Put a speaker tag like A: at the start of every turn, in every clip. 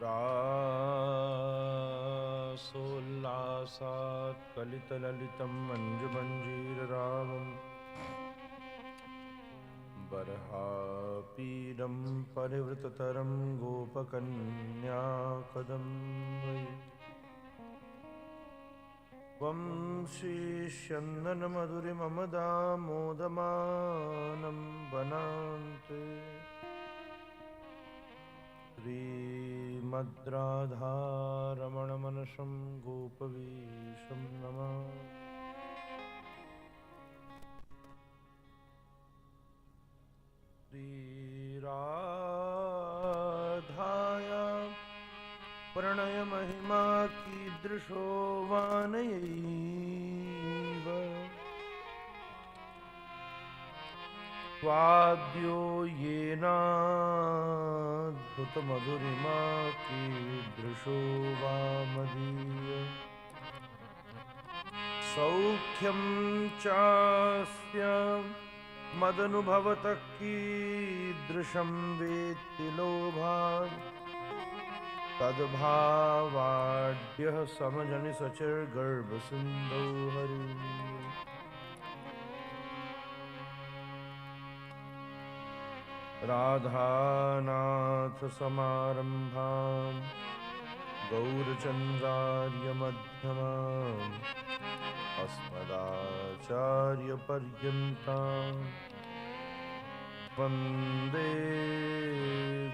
A: रासोल्लासात् कलितललितं मञ्जुमञ्जीररावम् बर्हापीडं परिवृततरं गोपकन्याकदम्बे त्वं श्रीस्यन्दनमधुरिममदामोदमानं वनान्ते श्रीमद्राधारमणमनसं गोपवीशं नमः। श्रीराधाया प्रणयमहिमा कीदृशो वानयैव स्वाद्यो येनाद्भुतमधुरिमा कीदृशो वा मदीय सौख्यं चास्य मदनुभवतः कीदृशं वेत्ति लोभात् तद्भावाढ्यः समजनि सचिर्गर्भसिन्धौ हरि राधानाथ समारंभां गौरचन्द्रार्यमध्यमाम् अस्मदाचार्यपर्यन्तां वन्दे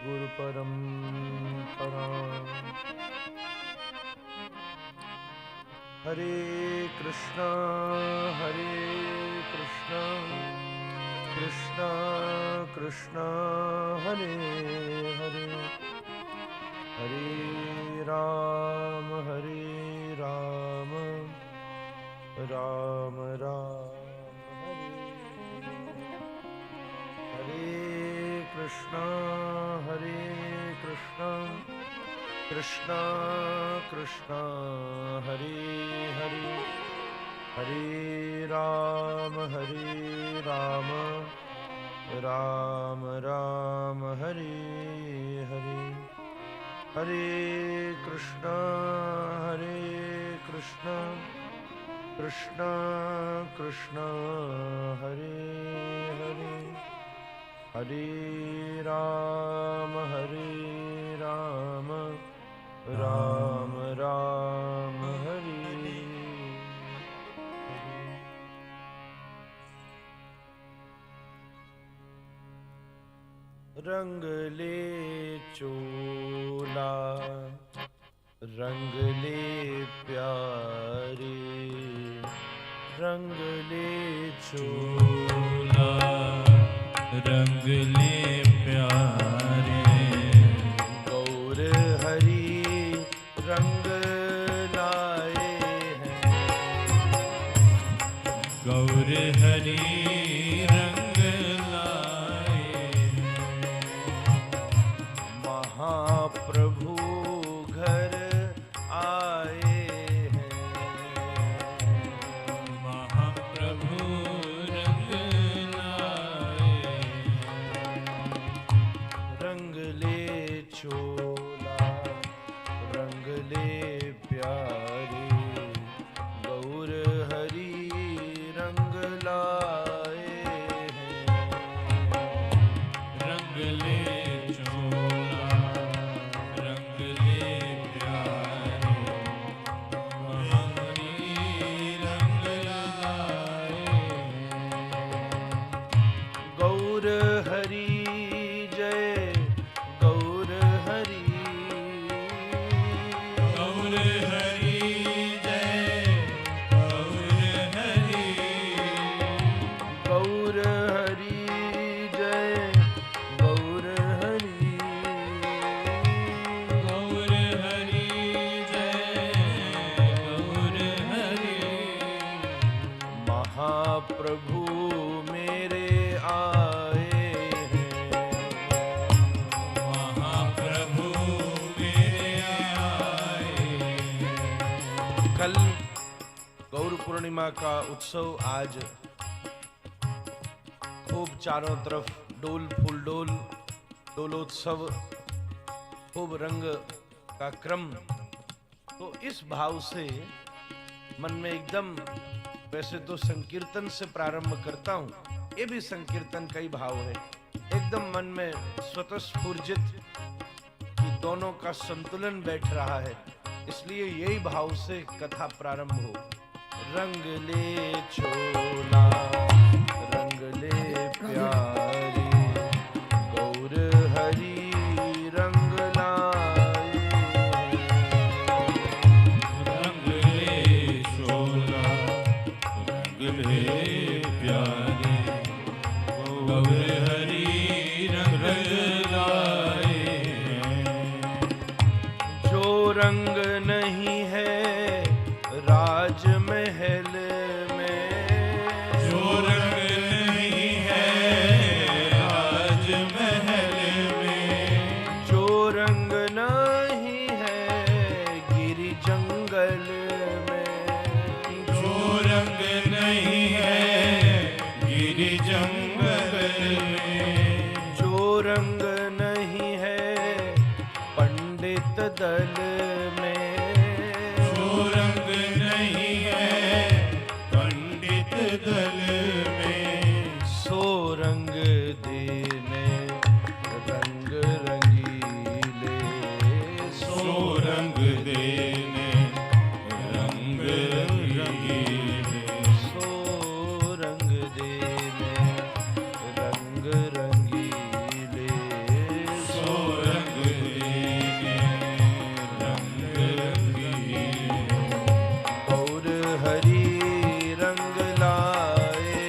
A: गुरुपरम्पराम्। हरे कृष्णा कृष्णा कृष्णा हरे हरे हरे राम राम राम हरे कृष्णा कृष्णा कृष्णा हरे हरे हरे राम राम राम हरे हरे हरे कृष्णा कृष्णा कृष्णा हरे हरे हरे राम राम राम हरे हरे। रंग ले चोला रंग ले प्यारे रंग ले
B: चोला रंग ले प्यारे
A: गौर हरि रंग लाए हैं
B: गौर हरि रंग लाए
A: महाप्रभु घर आए हैं
B: महाप्रभु रंग लाए
A: रंग ले चोला रंग ले प्यारे गौर हरि रंग लाए हैं
B: रंग ले चोला रंग ले प्यारे हरि रंग लाए
A: गौर हरि जय गौर हरि
B: गौर हरि जय गौर हरि
A: गौर हरि जय गौर हरि
B: गौर हरि जय गौर हरि
A: महाप्रभु मेरे आए हैं
B: महाप्रभु मेरे आए
A: कल गौर पूर्णिमा का उत्सव आज खूब चारों तरफ डोल फूल डोल डोलोत्सव खूब रंग का क्रम, तो इस भाव से मन में एकदम, वैसे तो संकीर्तन से प्रारंभ करता हूं, ये भी संकीर्तन का ही भाव है, एकदम मन में स्वतःस्फूर्जित कि दोनों का संतुलन बैठ रहा है, इसलिए यही भाव से कथा प्रारंभ हो। रंग ले चोला रंग ले प्यारे, गौर हरि रंग लाए।
B: रंग ले चोला रंग ले प्यारे, गौर हरि रंग लाए।
A: जो रंग नहीं है राजमहल में,
B: जो रंग नहीं है राजमहल में,
A: जो रंग नहीं है गिरी जंगल में,
B: जो रंग नहीं है गिरि जंगल में,
A: जो रंग नहीं है पंडित दल में,
B: जो रंग नहीं है पंडित दल में,
A: सो रंग देने रंग रंगीले,
B: सो रंग देने रंग रंगीले,
A: सो रंग देने रंग रंगीले,
B: सो रंग देने रंग रंगीले।
A: गौर हरि रंग लाए।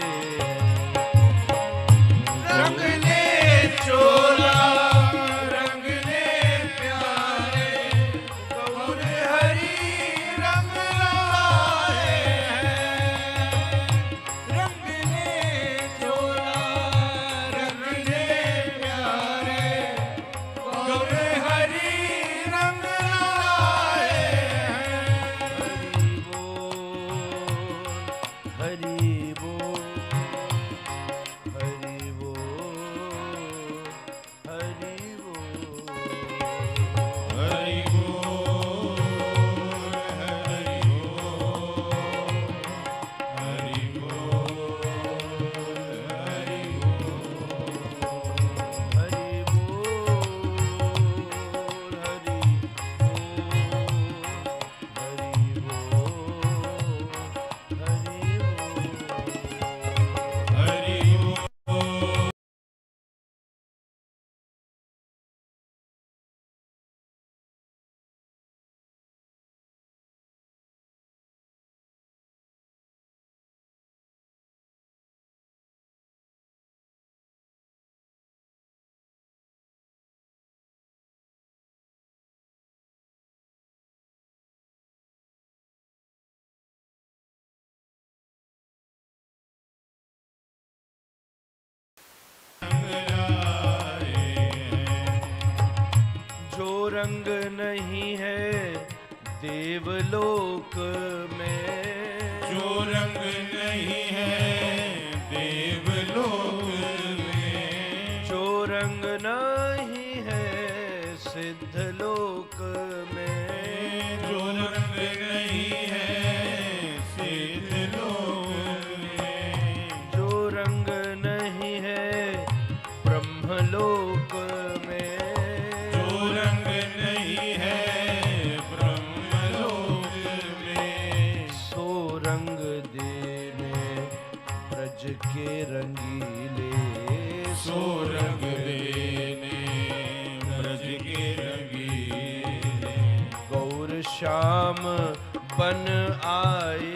B: रंग ले चोला रंग ले प्यारे, गौर हरि रंग लाए। रंग ले चोला रंग ले प्यारे, गौर हरि रंग लाए।
A: हरि बोल हरि बोल हरि बोल हरि बोल।
B: हरि बोल हरि बोल हरि बोल हरि
A: बोल हरि बोल हरि बोल हरि बोल हरि बोल।
B: बोल हरि बोल।
A: जो रंग नहीं है देवलोक में,
B: जो रंग नहीं है देवलोक में,
A: जो रंग नहीं है सिद्धलोक में,
B: जो रंग नहीं है सिद्धलोक में,
A: जो रंग नहीं है ब्रह्मलोक में,
B: जो रंग नहीं है ब्रह्मलोक में,
A: सो रंग देने ब्रज के रंगीले,
B: सो रंग देने ब्रज के रंगीले।
A: गौर श्याम बन आए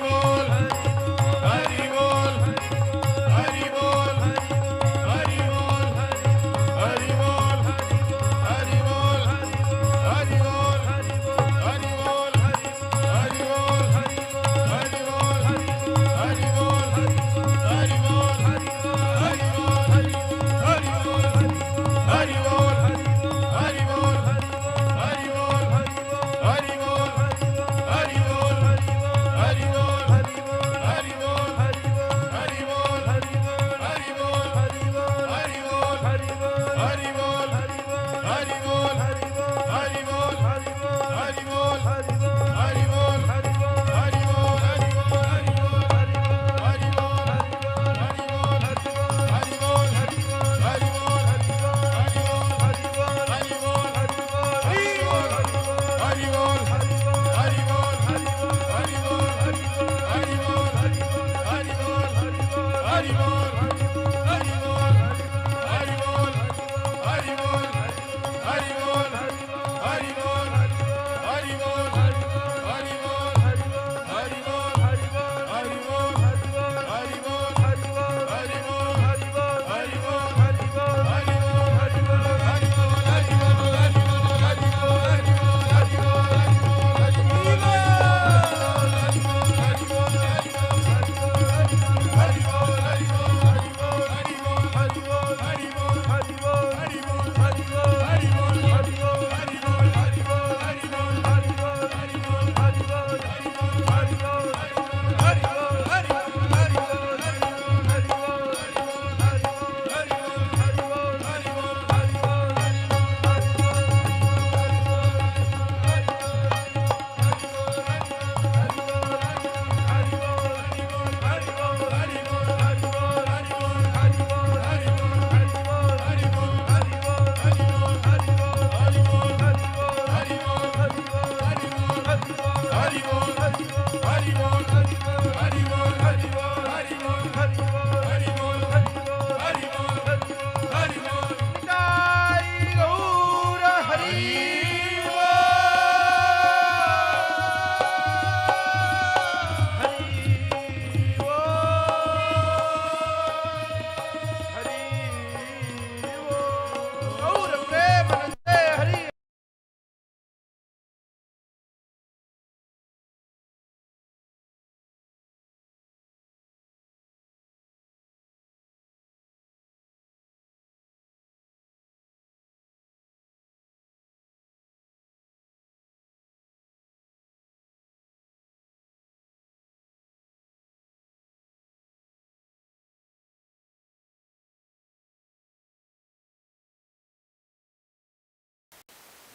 B: हरि बोल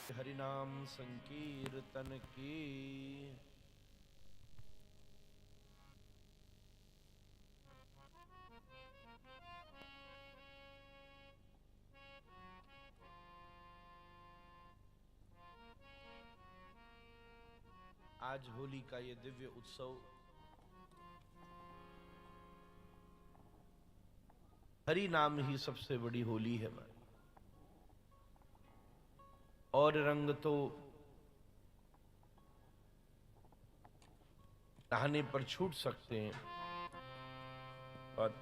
A: हरिनाम संकीर्तन की। आज होली का ये दिव्य उत्सव हरि नाम ही सबसे बड़ी होली है। और रंग तो नहाने पर छूट सकते हैं, और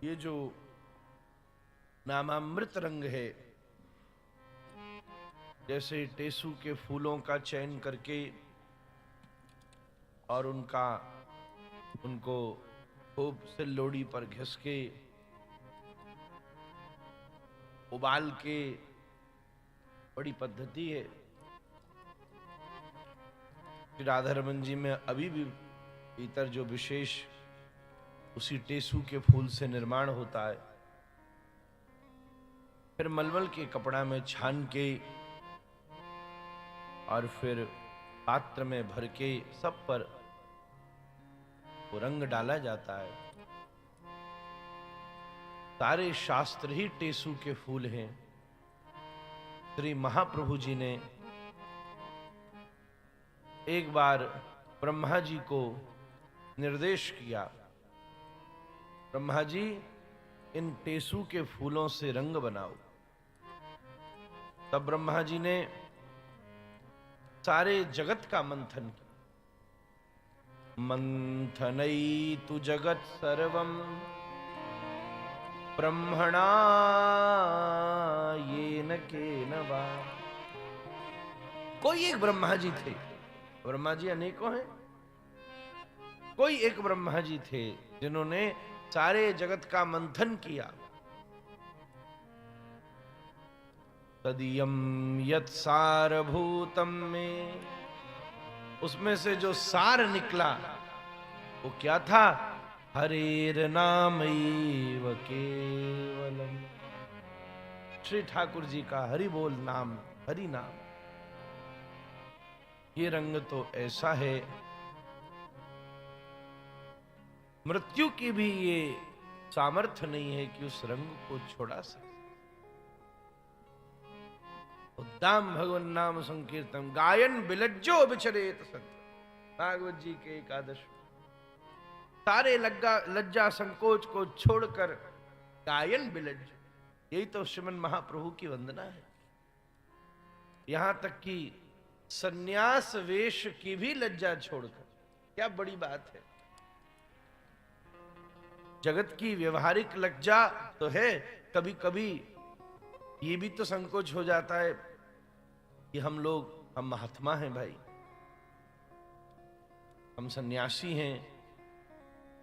A: ये जो नामामृत रंग है, जैसे टेसू के फूलों का चयन करके और उनको खूब से लोड़ी पर घिस के उबाल के, बड़ी पद्धति है। श्री राधा रमन जी में अभी भी इतर जो विशेष उसी टेसू के फूल से निर्माण होता है, फिर मलमल के कपड़ा में छान के और फिर पात्र में भर के सब पर वो रंग डाला जाता है। सारे शास्त्र ही टेसू के फूल हैं। श्री महाप्रभु जी ने एक बार ब्रह्मा जी को निर्देश किया, ब्रह्मा जी इन टेसू के फूलों से रंग बनाओ। तब ब्रह्मा जी ने सारे जगत का मंथन किया। मंथनई तु जगत सर्वम ब्रह्मणा येन केन वा। कोई एक ब्रह्मा जी थे, ब्रह्मा जी अनेकों हैं, कोई एक ब्रह्मा जी थे जिन्होंने सारे जगत का मंथन किया। तदीयम यत् सारभूतम में, उसमें से जो सार निकला वो क्या था? हरेर नामैव केवलम। श्री ठाकुर जी का हरि बोल नाम, हरि नाम। ये रंग तो ऐसा है, मृत्यु की भी ये सामर्थ्य नहीं है कि उस रंग को छोड़ा सके। उद्दाम भगवन नाम संकीर्तन गायन बिलज्जो बिचरेत सत्य। भागवत जी के एकादश, सारे लज्जा संकोच को छोड़कर गायन बिलज्ज, यही तो श्रीमन महाप्रभु की वंदना है। यहां तक कि सन्यास वेश की भी लज्जा छोड़कर, क्या बड़ी बात है। जगत की व्यवहारिक लज्जा तो है, कभी कभी ये भी तो संकोच हो जाता है कि हम महात्मा हैं भाई, हम सन्यासी हैं,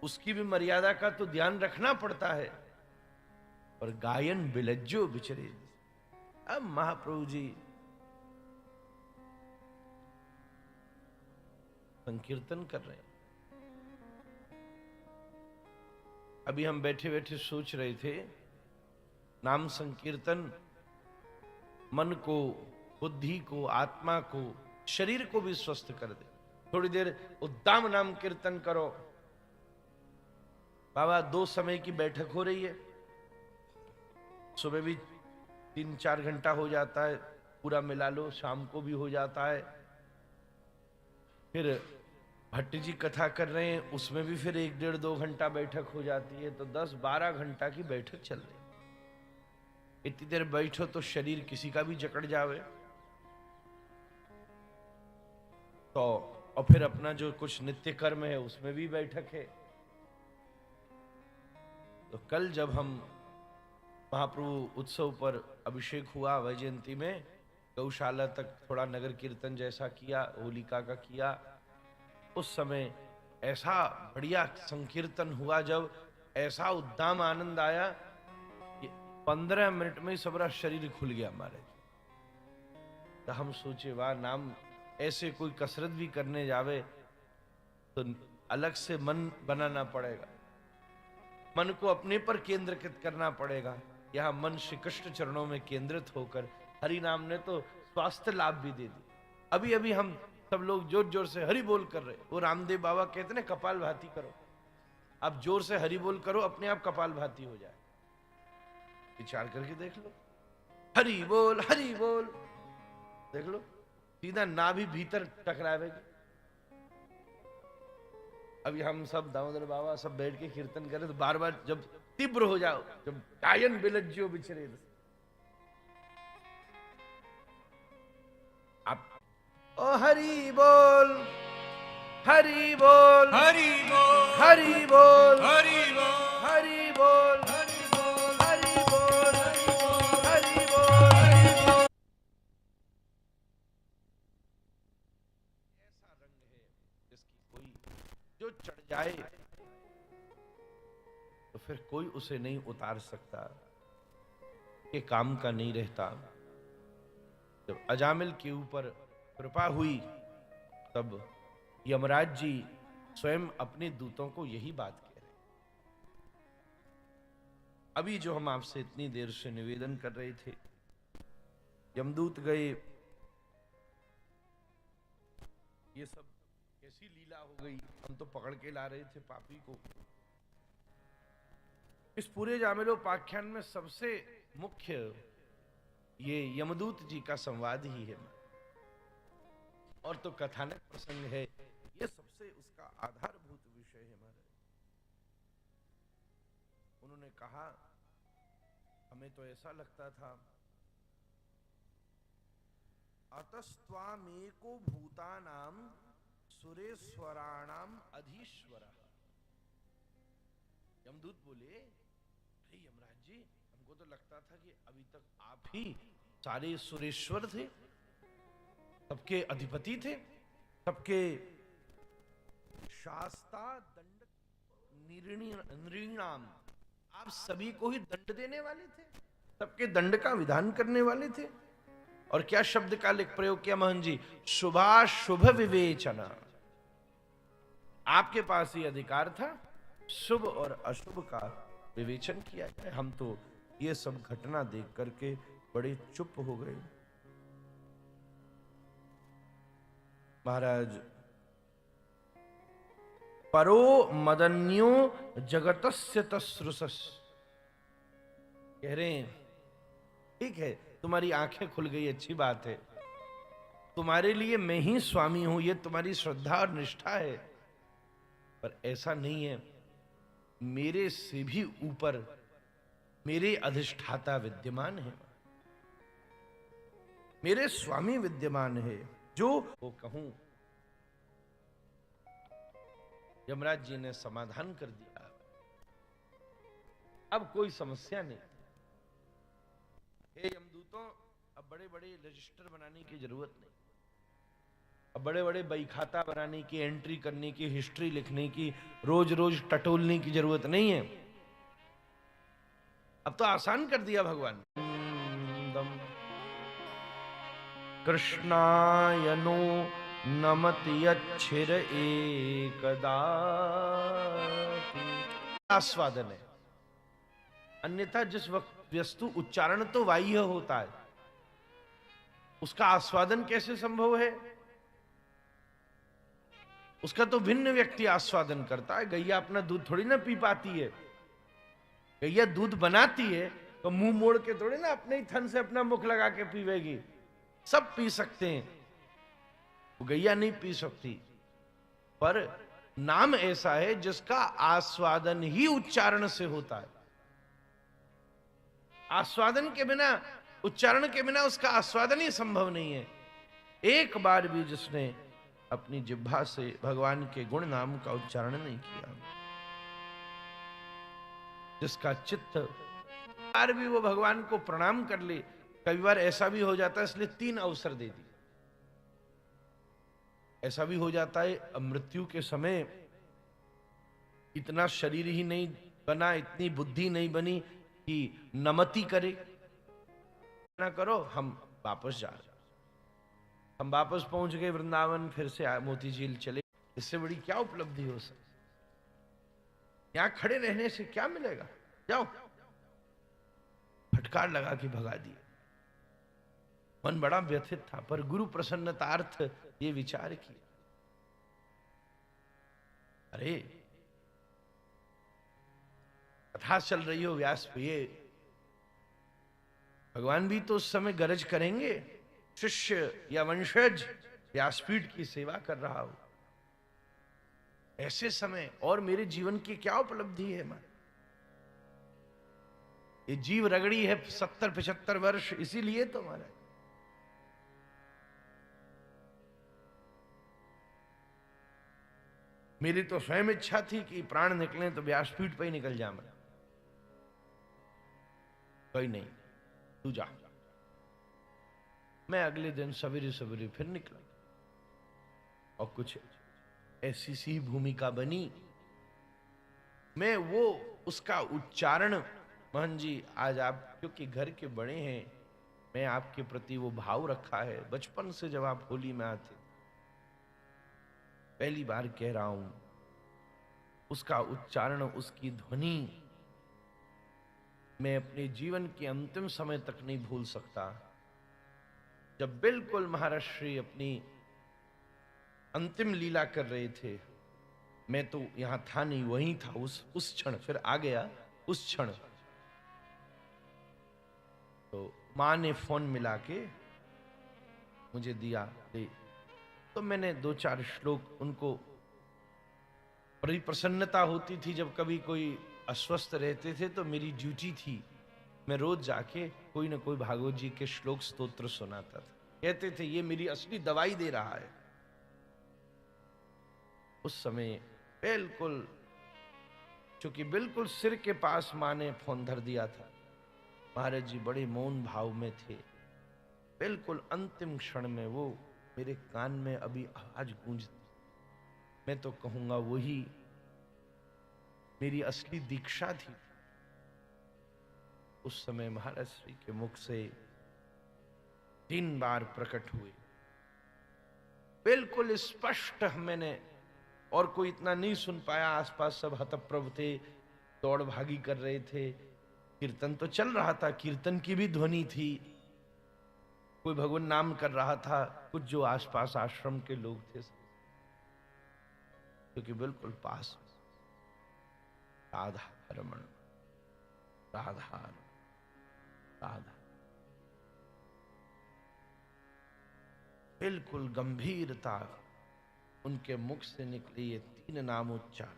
A: उसकी भी मर्यादा का तो ध्यान रखना पड़ता है। और गायन बिलज्जो बिचरे, अब महाप्रभु जी संकीर्तन कर रहे हैं। अभी हम बैठे बैठे सोच रहे थे, नाम संकीर्तन मन को, बुद्धि को, आत्मा को, शरीर को भी स्वस्थ कर दे। थोड़ी देर उद्दाम नाम कीर्तन करो। बाबा 2 समय की बैठक हो रही है, सुबह भी 3-4 घंटा हो जाता है, पूरा मिला लो, शाम को भी हो जाता है। फिर भट्ट जी कथा कर रहे हैं, उसमें भी फिर 1-1.5-2 घंटा बैठक हो जाती है, तो 10-12 घंटा की बैठक चल रही है। इतनी देर बैठो तो शरीर किसी का भी जकड़ जावे। तो और फिर अपना जो कुछ नित्य कर्म है उसमें भी बैठक है। तो कल जब हम महाप्रभु उत्सव पर अभिषेक हुआ वैजयंती में, गौशाला तक थोड़ा नगर कीर्तन जैसा किया, होलिका का किया, उस समय ऐसा बढ़िया संकीर्तन हुआ, जब ऐसा उद्दाम आनंद आया कि 15 मिनट में ही सबरा शरीर खुल गया हमारे। तो हम सोचे वाह, नाम ऐसे कोई कसरत भी करने जावे तो अलग से मन बनाना पड़ेगा, मन को अपने पर केंद्रित करना पड़ेगा। यह मन श्री कृष्ण चरणों में केंद्रित होकर हरि नाम ने तो स्वास्थ्य लाभ भी दे दी। अभी अभी हम सब लोग जोर जोर से हरि बोल कर रहे, वो रामदेव बाबा कहते ना कपाल भाती करो, आप जोर से हरि बोल करो, अपने आप कपाल भाती हो जाए। विचार करके देख लो, हरि बोल देख लो, सीधा नाभि भीतर टकरावेगी। अभी हम सब दामोदर बाबा सब बैठ के कीर्तन करें तो बार बार जब तीव्र हो जाओ, जब गायन बिलज्जो बिछरे, आप ओ हरि बोल हरि बोल
B: हरि बोल
A: हरि बोल
B: हरि बोल
A: हरि बोल
B: हरि बोल
A: हरि बोल
B: हरि बोल
A: हरि बोल
B: हरि बोल।
A: ऐसा रंग है जिसकी कोई जो चढ़ जाए तो फिर कोई उसे नहीं उतार सकता, ये काम का नहीं रहता। जब अजामिल के ऊपर कृपा हुई तब यमराज जी स्वयं अपने दूतों को यही बात कह रहे। अभी जो हम आपसे इतनी देर से निवेदन कर रहे थे, यमदूत गए, ये सब कैसी लीला हो गई, हम तो पकड़ के ला रहे थे पापी को। इस पूरे जामिलोपाख्यान में सबसे मुख्य ये यमदूत जी का संवाद ही है, और तो कथानक प्रसंग है, ये सबसे उसका आधारभूत विषय है महाराज। उन्होंने कहा हमें तो ऐसा लगता था अतस्त्वामेको भूतानाम सुरेश्वराणाम अधीश्वर। यमदूत बोले, अरे यमराज जी, हमको तो लगता था कि अभी तक आप ही सारे सुरेश्वर थे, सबके अधिपति थे, सबके शास्ता दंड नृणाम, आप सभी को ही दंड देने वाले थे, सबके दंड का विधान करने वाले थे। और क्या शब्द का लिख प्रयोग किया मोहन जी, शुभाशुभ विवेचना, आपके पास ही अधिकार था शुभ और अशुभ का विवेचन किया जाए। हम तो ये सब घटना देख करके बड़े चुप हो गए। महाराज, परो मदन्यो जगतस्य तस्रुसस, कह रहे हैं ठीक है, तुम्हारी आंखें खुल गई, अच्छी बात है, तुम्हारे लिए मैं ही स्वामी हूं, ये तुम्हारी श्रद्धा और निष्ठा है, पर ऐसा नहीं है, मेरे से भी ऊपर मेरे अधिष्ठाता विद्यमान है, मेरे स्वामी विद्यमान है, जो वो कहूं। यमराज जी ने समाधान कर दिया, अब कोई समस्या नहीं। हे यमदूतों, अब बड़े बड़े रजिस्टर बनाने की जरूरत नहीं, अब बड़े बड़े बही खाता बनाने की, एंट्री करने की, हिस्ट्री लिखने की, रोज रोज टटोलने की जरूरत नहीं है। अब तो आसान कर दिया भगवान। कृष्णायनो नमति अच्छिर एकदा, आस्वादन है, अन्यथा जिस वक्त वस्तु उच्चारण तो बाह्य होता है, उसका आस्वादन कैसे संभव है? उसका तो भिन्न व्यक्ति आस्वादन करता है। गैया अपना दूध थोड़ी ना पी पाती है, गैया दूध बनाती है तो मुंह मोड़ के थोड़ी ना अपने ही थन से अपना मुख लगा के पीवेगी। सब पी सकते हैं, वो गैया नहीं पी सकती। पर नाम ऐसा है जिसका आस्वादन ही उच्चारण से होता है। आस्वादन के बिना, उच्चारण के बिना उसका आस्वादन ही संभव नहीं है। एक बार भी जिसने अपनी जिह्वा से भगवान के गुण नाम का उच्चारण नहीं किया, जिसका चित्त बार भी वो भगवान को प्रणाम कर ले, कई बार ऐसा भी हो जाता है, इसलिए 3 अवसर दे दी। ऐसा भी हो जाता है मृत्यु के समय इतना शरीर ही नहीं बना, इतनी बुद्धि नहीं बनी कि नमति करे, ना करो, हम वापस जा रहे, हम वापस पहुंच गए वृंदावन, फिर से मोती झील चले। इससे बड़ी क्या उपलब्धि हो सकती? यहां खड़े रहने से क्या मिलेगा? जाओ। फटकार लगा के भगा दिया। मन बड़ा व्यथित था, पर गुरु प्रसन्नतार्थ ये विचार किया, अरे कथा चल रही हो व्यास ये भगवान भी तो उस समय गरज करेंगे, शिष्य या वंशज व्यासपीठ की सेवा कर रहा हो ऐसे समय, और मेरे जीवन की क्या उपलब्धि है। मैं ये जीव रगड़ी है 70-75 वर्ष, इसीलिए तो हमारा मेरी तो स्वयं इच्छा थी कि प्राण निकले तो व्यासपीठ पे ही निकल जा। मैं कोई नहीं, तू जा। मैं अगले दिन सवेरे सवेरे फिर निकला और कुछ ऐसी सी भूमिका बनी, मैं वो उसका उच्चारण, मोहन जी आज आप क्योंकि घर के बड़े हैं, मैं आपके प्रति वो भाव रखा है बचपन से, जब आप होली में आते, पहली बार कह रहा हूं, उसका उच्चारण, उसकी ध्वनि मैं अपने जीवन के अंतिम समय तक नहीं भूल सकता। जब बिल्कुल महाराज श्री अपनी अंतिम लीला कर रहे थे, मैं तो यहां था नहीं, वहीं था उस क्षण, फिर आ गया उस क्षण, तो मां ने फोन मिला के मुझे दिया, तो मैंने 2-4 श्लोक उनको, बड़ी प्रसन्नता होती थी जब कभी कोई अस्वस्थ रहते थे तो मेरी ड्यूटी थी, मैं रोज जाके कोई ना कोई भागवत जी के श्लोक स्तोत्र सुनाता था। कहते थे ये मेरी असली दवाई दे रहा है। उस समय बिल्कुल, चूंकि बिल्कुल सिर के पास मां ने फोन धर दिया था, महाराज जी बड़े मौन भाव में थे, बिल्कुल अंतिम क्षण में वो मेरे कान में अभी आवाज गूंजती, मैं तो कहूंगा वही मेरी असली दीक्षा थी। उस समय महाराज श्री के मुख से 3 बार प्रकट हुए, बिल्कुल स्पष्ट। मैंने और कोई इतना नहीं सुन पाया, आसपास सब हतप्रभ थे, दौड़ भागी कर रहे थे, कीर्तन तो चल रहा था, कीर्तन की भी ध्वनि थी, कोई भगवान नाम कर रहा था, कुछ जो आसपास आश्रम के लोग थे, क्योंकि बिल्कुल पास राधा रमण, राधा राधा, बिल्कुल गंभीरता उनके मुख से निकले ये 3 नामोच्चार,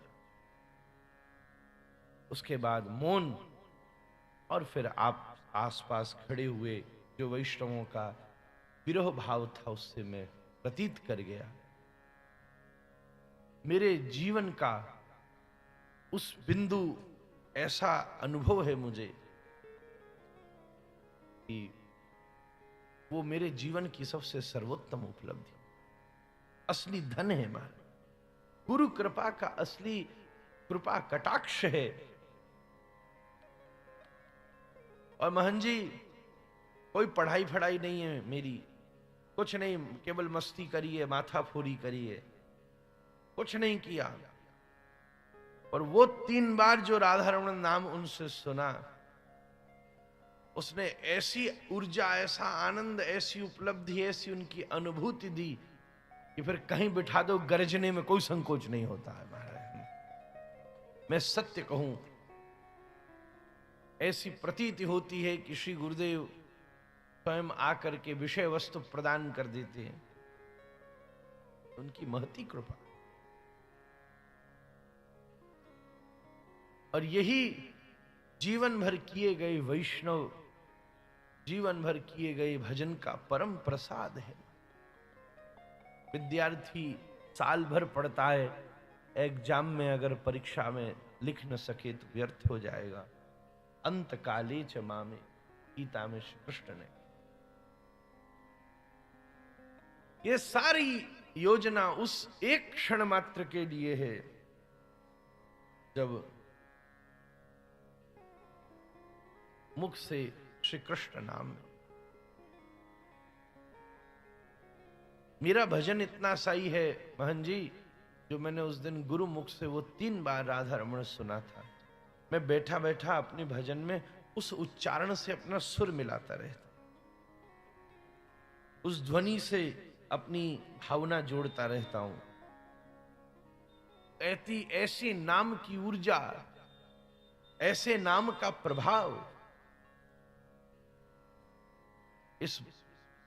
A: उसके बाद मौन, और फिर आप आसपास खड़े हुए जो वैष्णवों का विरह भाव था उससे मैं प्रतीत कर गया। मेरे जीवन का उस बिंदु ऐसा अनुभव है मुझे कि वो मेरे जीवन की सबसे सर्वोत्तम उपलब्धि, असली धन है मारे, गुरु कृपा का असली कृपा कटाक्ष है। और महन जी कोई पढ़ाई फढ़ाई नहीं है मेरी, कुछ नहीं, केवल मस्ती करिए, माथा फोरी करिए, कुछ नहीं किया। और वो 3 बार जो राधा रमण नाम उनसे सुना, उसने ऐसी ऊर्जा, ऐसा आनंद, ऐसी उपलब्धि, ऐसी उनकी अनुभूति दी कि फिर कहीं बिठा दो, गरजने में कोई संकोच नहीं होता है महाराज। मैं सत्य कहूं, ऐसी प्रतीति होती है कि श्री गुरुदेव स्वयं आकर के विषय वस्तु प्रदान कर देते हैं, उनकी महती कृपा। और यही जीवन भर किए गए वैष्णव, जीवन भर किए गए भजन का परम प्रसाद है। विद्यार्थी साल भर पढ़ता है, एग्जाम में अगर परीक्षा में लिख न सके तो व्यर्थ हो जाएगा। अंत काले च मामे, गीता में श्री कृष्ण ने ये सारी योजना उस एक क्षण मात्र के लिए है जब मुख से श्री कृष्ण नाम। मेरा भजन इतना सही है महन जी, जो मैंने उस दिन गुरु मुख से वो 3 बार राधा रमण सुना था, मैं बैठा बैठा अपने भजन में उस उच्चारण से अपना सुर मिलाता रहता, उस ध्वनि से अपनी भावना जोड़ता रहता हूं। ऐसी नाम की ऊर्जा, ऐसे नाम का प्रभाव इस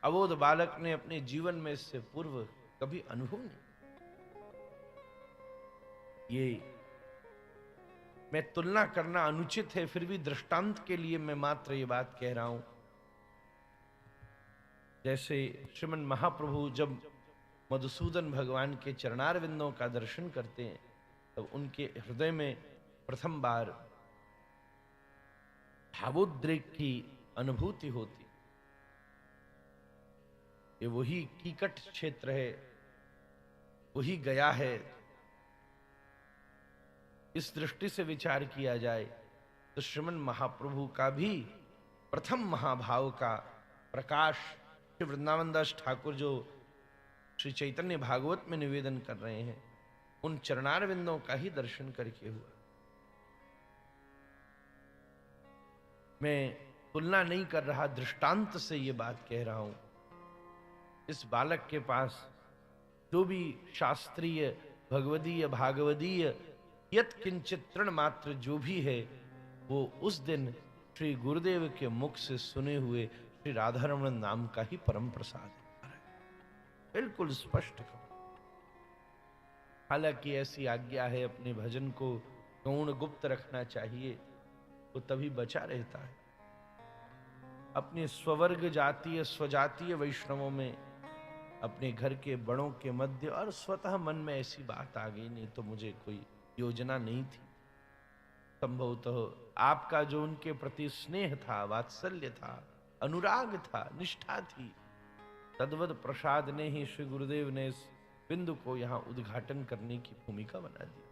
A: अबोध बालक ने अपने जीवन में इससे पूर्व कभी अनुभव नहीं। ये मैं तुलना करना अनुचित है, फिर भी दृष्टांत के लिए मैं मात्र ये बात कह रहा हूं। जैसे श्रीमन महाप्रभु जब मधुसूदन भगवान के चरणारविंदों का दर्शन करते हैं, तब उनके हृदय में प्रथम बार भावोद्रेक की अनुभूति होती। ये वही कीकट क्षेत्र है, वही गया है। इस दृष्टि से विचार किया जाए तो श्रीमन महाप्रभु का भी प्रथम महाभाव का प्रकाश श्री वृंदावन दास ठाकुर जो श्री चैतन्य भागवत में निवेदन कर रहे हैं, उन चरणारविंदों का ही दर्शन करके हुआ। मैं तुलना नहीं कर रहा, दृष्टांत से ये बात कह रहा हूं। इस बालक के पास जो भी शास्त्रीय भगवदीय भागवदीय यत किंचित तृण मात्र जो भी है, वो उस दिन श्री गुरुदेव के मुख से सुने हुए श्री राधारमण नाम का ही परम प्रसाद है। बिल्कुल स्पष्ट खबर। हालांकि ऐसी आज्ञा है, अपने भजन को गौण गुप्त रखना चाहिए, वो तभी बचा रहता है। अपने स्ववर्ग जातीय स्वजातीय वैष्णवों में, अपने घर के बड़ों के मध्य, और स्वतः मन में ऐसी बात आ गई, नहीं तो मुझे कोई योजना नहीं थी। संभवतः आपका जो उनके प्रति स्नेह था, वात्सल्य था, अनुराग था, निष्ठा थी, तद्वद प्रसाद ने ही श्री गुरुदेव ने इस बिंदु को यहां उद्घाटन करने की भूमिका बना दी।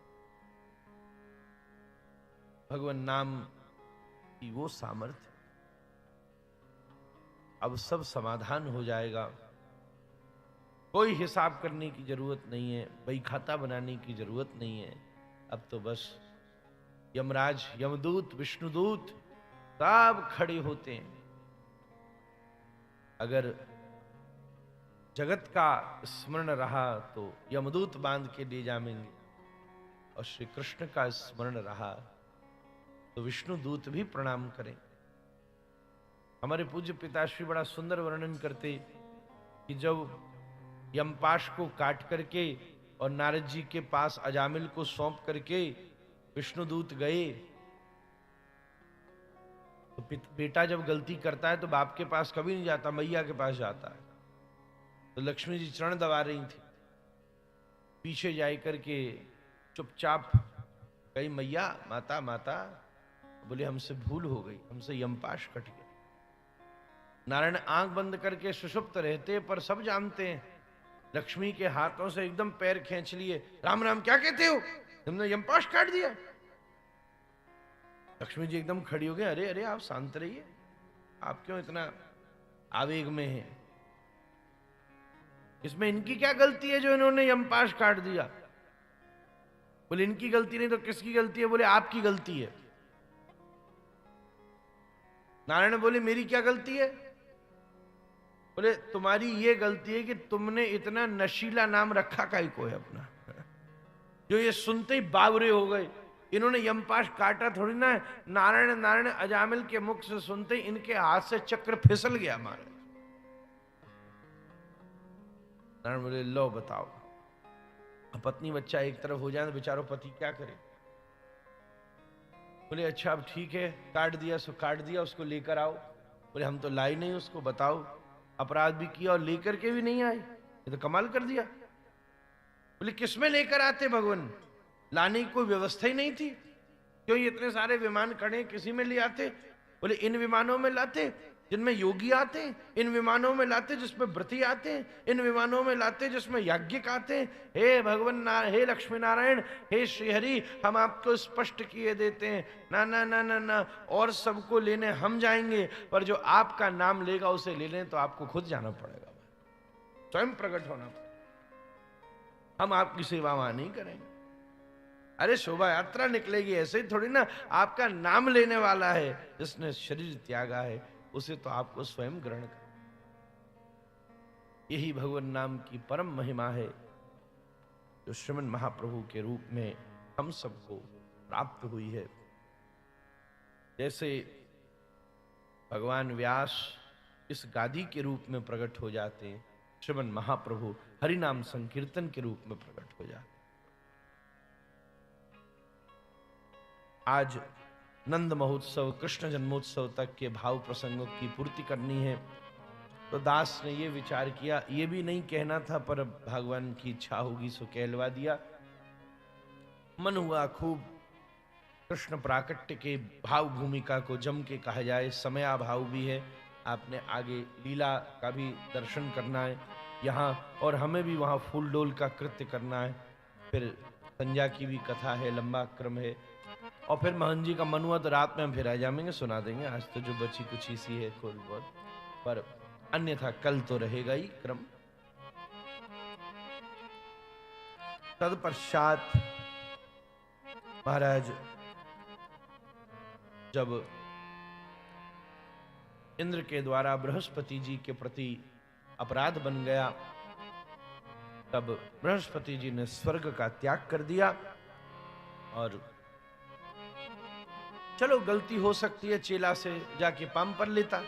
A: भगवान नाम की वो सामर्थ्य, अब सब समाधान हो जाएगा। कोई हिसाब करने की जरूरत नहीं है, बही खाता बनाने की जरूरत नहीं है। अब तो बस यमराज, यमदूत, विष्णुदूत सब खड़े होते हैं। अगर जगत का स्मरण रहा तो यमदूत बांध के ले जाएंगे, और श्री कृष्ण का स्मरण रहा तो विष्णुदूत भी प्रणाम करें। हमारे पूज्य पिताश्री बड़ा सुंदर वर्णन करते कि जब यमपाश को काट करके और नारद जी के पास अजामिल को सौंप करके विष्णुदूत गए, तो बेटा जब गलती करता है तो बाप के पास कभी नहीं जाता, मैया के पास जाता है। तो लक्ष्मी जी चरण दबा रही थी, पीछे जाए करके चुपचाप कही, मैया, माता माता। बोले हमसे भूल हो गई, हमसे यमपाश कट गया। नारायण आंख बंद करके सुषुप्त रहते, पर सब जानते हैं। लक्ष्मी के हाथों से एकदम पैर खींच लिए, राम राम क्या कहते हो, तुमने यमपाश काट दिया। लक्ष्मी जी एकदम खड़ी हो गई, अरे अरे आप शांत रहिए, आप क्यों इतना आवेग में हैं? इसमें इनकी क्या गलती है जो इन्होंने यमपाश काट दिया? बोले इनकी गलती नहीं तो किसकी गलती है? बोले आपकी गलती है। नारायण बोले मेरी क्या गलती है? बोले तुम्हारी ये गलती है कि तुमने इतना नशीला नाम रखा काहे को है अपना, जो ये सुनते ही बावरे हो गए। इन्होंने यमपाश काटा थोड़ी ना है। नारायण नारायण अजामिल के मुख से सुनते ही इनके हाथ से चक्र फिसल गया मारे। नारायण बोले लो बताओ, अब पत्नी बच्चा एक तरफ हो जाए तो बेचारो पति क्या करे? बोले अच्छा अब ठीक है, काट दिया सो काट दिया, उसको लेकर आओ। बोले हम तो लाई नहीं उसको, बताओ अपराध भी किया और लेकर के भी नहीं आए, ये तो कमाल कर दिया। बोले किसमें लेकर आते भगवान, लाने की कोई व्यवस्था ही नहीं थी, क्यों ये इतने सारे विमान खड़े किसी में ले आते? बोले इन विमानों में लाते जिनमें योगी आते हैं, इन विमानों में लाते जिसमें व्रती आते हैं, इन विमानों में लाते जिसमें याज्ञिक आते हैं। हे भगवान, हे लक्ष्मी नारायण, हे श्रीहरि, हम आपको स्पष्ट किए देते हैं, ना ना ना ना ना, और सबको लेने हम जाएंगे, पर जो आपका नाम लेगा उसे लेने तो आपको खुद जाना पड़ेगा, स्वयं प्रकट होना पड़ेगा, हम आपकी सेवा वहां नहीं करेंगे। अरे शोभा यात्रा निकलेगी, ऐसे ही थोड़ी ना। आपका नाम लेने वाला है जिसने शरीर त्यागा है, उसे तो आपको स्वयं ग्रहण कर। यही भगवान नाम की परम महिमा है जो श्रीमन महाप्रभु के रूप में हम सबको प्राप्त हुई है। जैसे भगवान व्यास इस गादी के रूप में प्रकट हो जाते हैं, श्रीमन महाप्रभु हरि नाम संकीर्तन के रूप में प्रकट हो जाते हैं। आज नंद महोत्सव, कृष्ण जन्मोत्सव तक के भाव प्रसंगों की पूर्ति करनी है, तो दास ने ये विचार किया, ये भी नहीं कहना था पर भगवान की इच्छा होगी सो कहलवा दिया। मन हुआ खूब कृष्ण प्राकट्य के भाव भूमिका को जम के कहा जाए। समया भाव भी है, आपने आगे लीला का भी दर्शन करना है यहाँ, और हमें भी वहाँ फूल डोल का कृत्य करना है। फिर संध्या की भी कथा है, लंबा क्रम है, और फिर मोहन जी का मन हुआ तो रात में हम फिर आ जाएंगे, सुना देंगे। आज तो जो बची कुछ ही सी है थोड़ी बहुत, पर अन्यथा कल तो रहेगा ही क्रम। तत्पश्चात महाराज जब इंद्र के द्वारा बृहस्पति जी के प्रति अपराध बन गया, तब बृहस्पति जी ने स्वर्ग का त्याग कर दिया। और चलो गलती हो सकती है, चेला से जाके पाम पर लेता,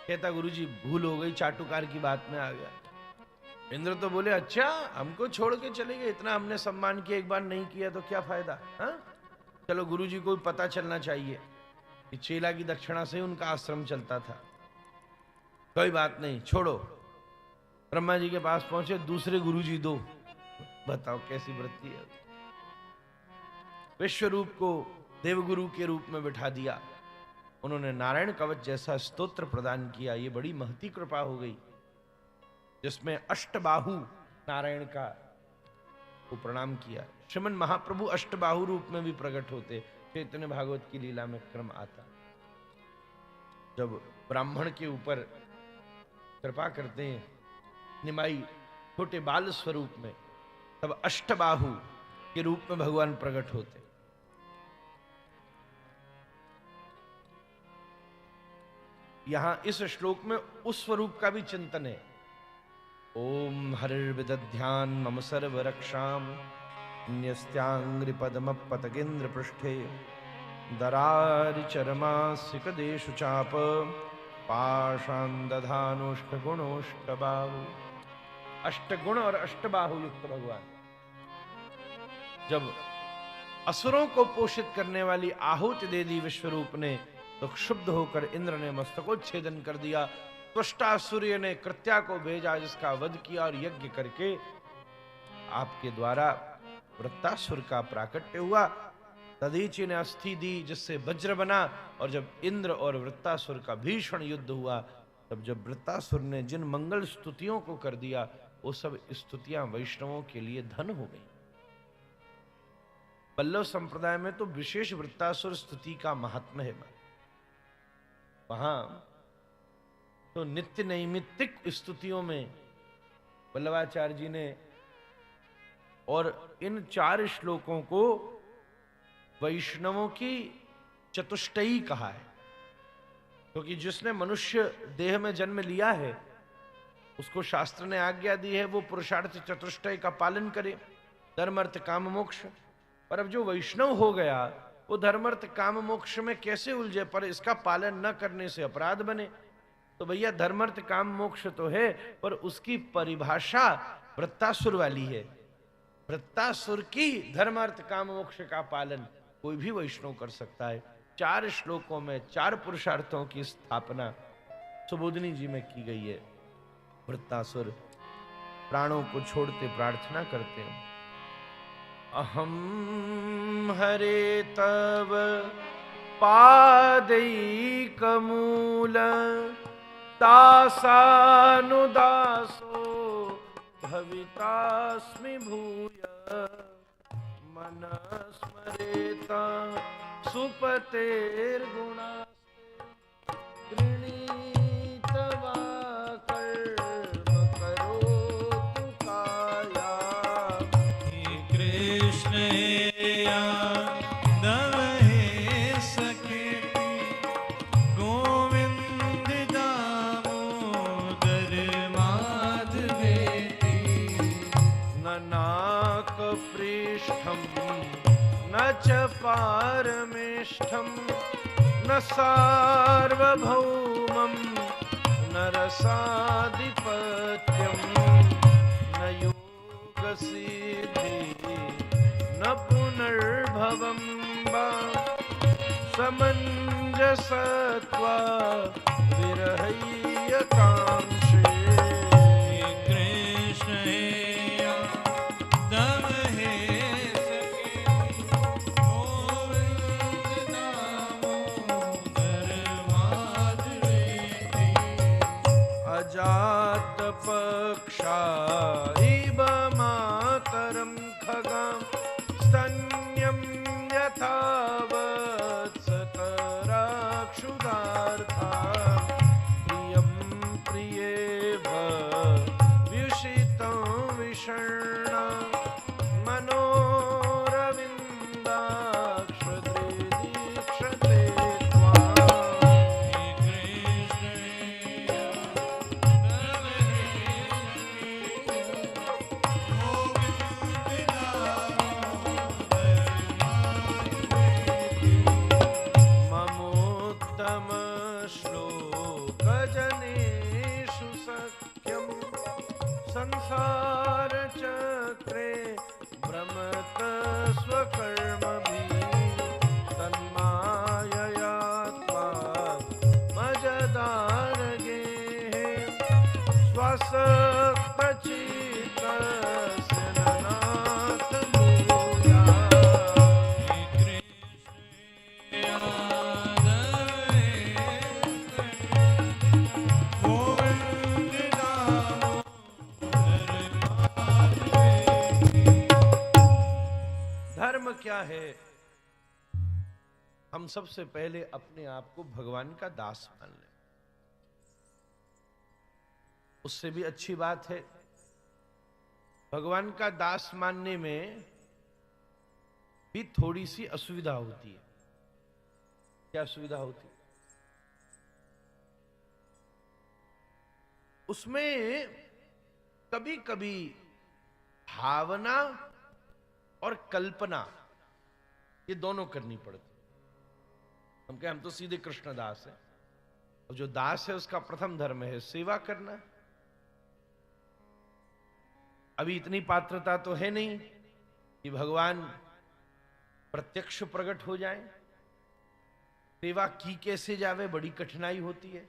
A: कहता गुरुजी भूल हो गई, चाटुकार की बात में आ गया। इंद्र तो बोले अच्छा हमको छोड़ के चले गए, इतना हमने सम्मान किया, एक बार नहीं किया तो क्या फायदा। हाँ चलो गुरुजी को पता चलना चाहिए कि चेला की दक्षिणा से उनका आश्रम चलता था। कोई बात नहीं, छोड़ो। ब्रह्मा जी के पास पहुंचे, दूसरे गुरुजी दो। बताओ कैसी वृत्ति है। विश्वरूप को देवगुरु के रूप में बिठा दिया, उन्होंने नारायण कवच जैसा स्तोत्र प्रदान किया। ये बड़ी महती कृपा हो गई, जिसमें अष्टबाहु नारायण का को प्रणाम किया। श्रीमन महाप्रभु अष्टबाहु रूप में भी प्रकट होते, चैतन्य भागवत की लीला में क्रम आता। जब ब्राह्मण के ऊपर कृपा करते हैं निमाई छोटे बाल स्वरूप में, तब अष्टबाहु के रूप में भगवान प्रकट होते। यहां इस श्लोक में उस स्वरूप का भी चिंतन है। ओम हरिर्विदध्यान मम सर्व रक्षाम न्यस्त्यांग्रि पदम पतगेन्द्र पृष्ठे दरारि चरमासिकदेशु चाप पाषाण दधानुष्ट गुणोष्टबाहु। अष्टगुण और अष्टबाहु युक्त भगवान जब असुरों को पोषित करने वाली आहुति दे दी विश्वरूप ने, तो क्षुब्ध होकर इंद्र ने मस्तकोच्छेदन कर दिया। त्वष्टा सूर्य ने कृत्या को भेजा, जिसका वध किया, और यज्ञ करके आपके द्वारा वृत्तासुर का प्राकट्य हुआ। दधीचि ने अस्थि दी, जिससे वज्र बना। और जब इंद्र और वृत्तासुर का भीषण युद्ध हुआ, तब जब वृत्तासुर ने जिन मंगल स्तुतियों को कर दिया, वो सब स्तुतियां वैष्णवों के लिए धन हो गई। वल्लभ संप्रदाय में तो विशेष वृत्तासुर स्तुति का महात्म्य है। वहां तो नित्य नैमित्तिक स्तुतियों में वल्लभाचार्य जी ने और इन 4 श्लोकों को वैष्णवों की चतुष्टयी कहा है, क्योंकि जिसने मनुष्य देह में जन्म लिया है उसको शास्त्र ने आज्ञा दी है वो पुरुषार्थ चतुष्टय का पालन करे, धर्म अर्थ काम मोक्ष। पर अब जो वैष्णव हो गया वो धर्म अर्थ काम मोक्ष में कैसे उलझे, पर इसका पालन न करने से अपराध बने। तो भैया धर्म अर्थ काम मोक्ष तो है, पर उसकी परिभाषा वृत्तासुर वाली है। वृत्तासुर की धर्म अर्थ काम मोक्ष का पालन कोई भी वैष्णव कर सकता है। 4 श्लोकों में 4 पुरुषार्थों की स्थापना सुबोधनी जी में की गई है। वृत्तासुर प्राणों को छोड़ते प्रार्थना करते हैं, अहम हरे तव पादैकमूल दासानुदासो भवितास्मि भूय मन स्मरेता सुपतेर्गुणा गृणीत वा कर्म करोतु काया।
B: कृष्ण
A: च पारमेष्ठम् न सार्वभौमम् न रसाधिपत्यम् न योगसिद्धि न पुनर्भवम् वा समञ्जसत्वा विरहय्यकांक्षे
B: कृष्ण हे दम हे सखी गोविंद दामोदर माधवेति
A: अजात पक्षा इव मातरं खगां स्तन्यं यथावत्सतराक्षुदार्था प्रियं प्रियेव व्युषितं विषण्णा मनोरविन्दाक्षदीक्षते त्वाम्
B: कृष्ण
A: ममोत्तम श्लोकजनेषु सख्यं संसार चक्रे भ्रमत स्वकर्मभिः तन्मायया त्वात्मजदानगेः स्वसक्तचित्तस्य ननाथ भूयात्। धर्म क्या है? हम सबसे पहले अपने आप को भगवान का दास मान लें। उससे भी अच्छी बात है, भगवान का दास मानने में भी थोड़ी सी असुविधा होती है। क्या असुविधा होती है? उसमें कभी कभी भावना और कल्पना ये दोनों करनी पड़ती। हम तो सीधे कृष्ण दास है, और जो दास है उसका प्रथम धर्म है सेवा करना। अभी इतनी पात्रता तो है नहीं कि भगवान प्रत्यक्ष प्रकट हो जाए। सेवा की कैसे जावे, बड़ी कठिनाई होती है।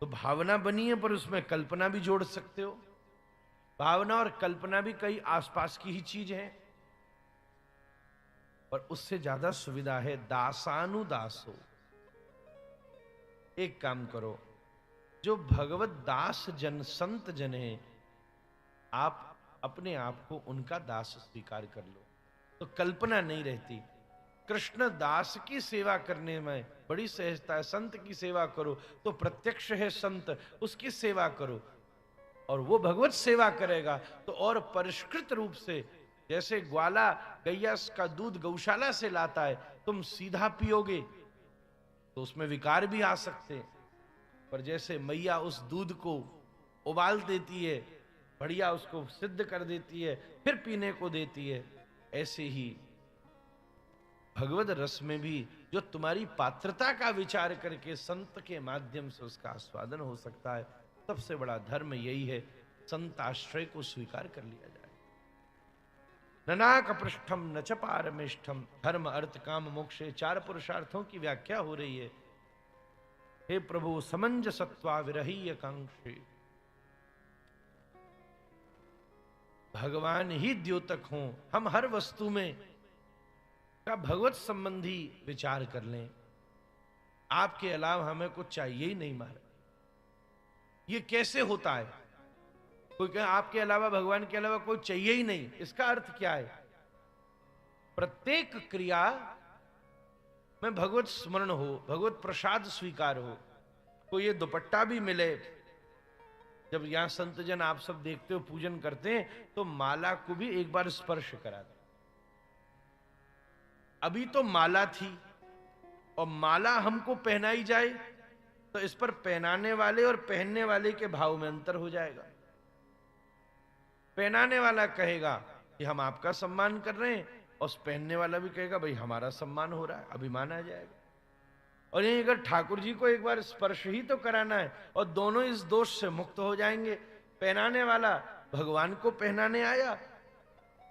A: तो भावना बनी है, पर उसमें कल्पना भी जोड़ सकते हो। भावना और कल्पना भी कई आसपास की ही चीज है, पर उससे ज्यादा सुविधा है दासानुदासो। एक काम करो, जो भगवत दास जन संत जन है, आप अपने आप को उनका दास स्वीकार कर लो, तो कल्पना नहीं रहती। कृष्ण दास की सेवा करने में बड़ी सहजता है। संत की सेवा करो तो प्रत्यक्ष है संत, उसकी सेवा करो और वो भगवत सेवा करेगा तो और परिष्कृत रूप से। जैसे ग्वाला गैया का दूध गौशाला से लाता है, तुम सीधा पियोगे तो उसमें विकार भी आ सकते हैं, पर जैसे मैया उस दूध को उबाल देती है, बढ़िया उसको सिद्ध कर देती है, फिर पीने को देती है, ऐसे ही भगवत रस में भी जो तुम्हारी पात्रता का विचार करके संत के माध्यम से उसका आस्वादन हो सकता है, सबसे बड़ा धर्म यही है। संत आश्रय को स्वीकार कर लिया जाए। ननाक पृष्ठम न च पारमेष्ठम। धर्म अर्थ काम मोक्ष, चार पुरुषार्थों की व्याख्या हो रही है। हे प्रभु समंजसत्वा विरहीय कांक्षे, भगवान ही द्योतक हों। हम हर वस्तु में का भगवत संबंधी विचार कर लें, आपके अलावा हमें कुछ चाहिए ही नहीं। महाराज ये कैसे होता है? कोई कहे आपके अलावा, भगवान के अलावा कोई चाहिए ही नहीं, इसका अर्थ क्या है? प्रत्येक क्रिया में भगवत स्मरण हो, भगवत प्रसाद स्वीकार हो। कोई ये दुपट्टा भी मिले, जब यहां संतजन आप सब देखते हो पूजन करते हैं, तो माला को भी एक बार स्पर्श कराते। अभी तो माला थी और माला हमको पहनाई जाए तो इस पर पहनाने वाले और पहनने वाले के भाव में अंतर हो जाएगा। पहनाने वाला कहेगा कि हम आपका सम्मान कर रहे हैं, और उस पहनने वाला भी कहेगा भाई हमारा सम्मान हो रहा है, अभिमान आ जाएगा। और यही अगर ठाकुर जी को एक बार स्पर्श ही तो कराना है और दोनों इस दोष से मुक्त हो जाएंगे। पहनाने वाला भगवान को पहनाने आया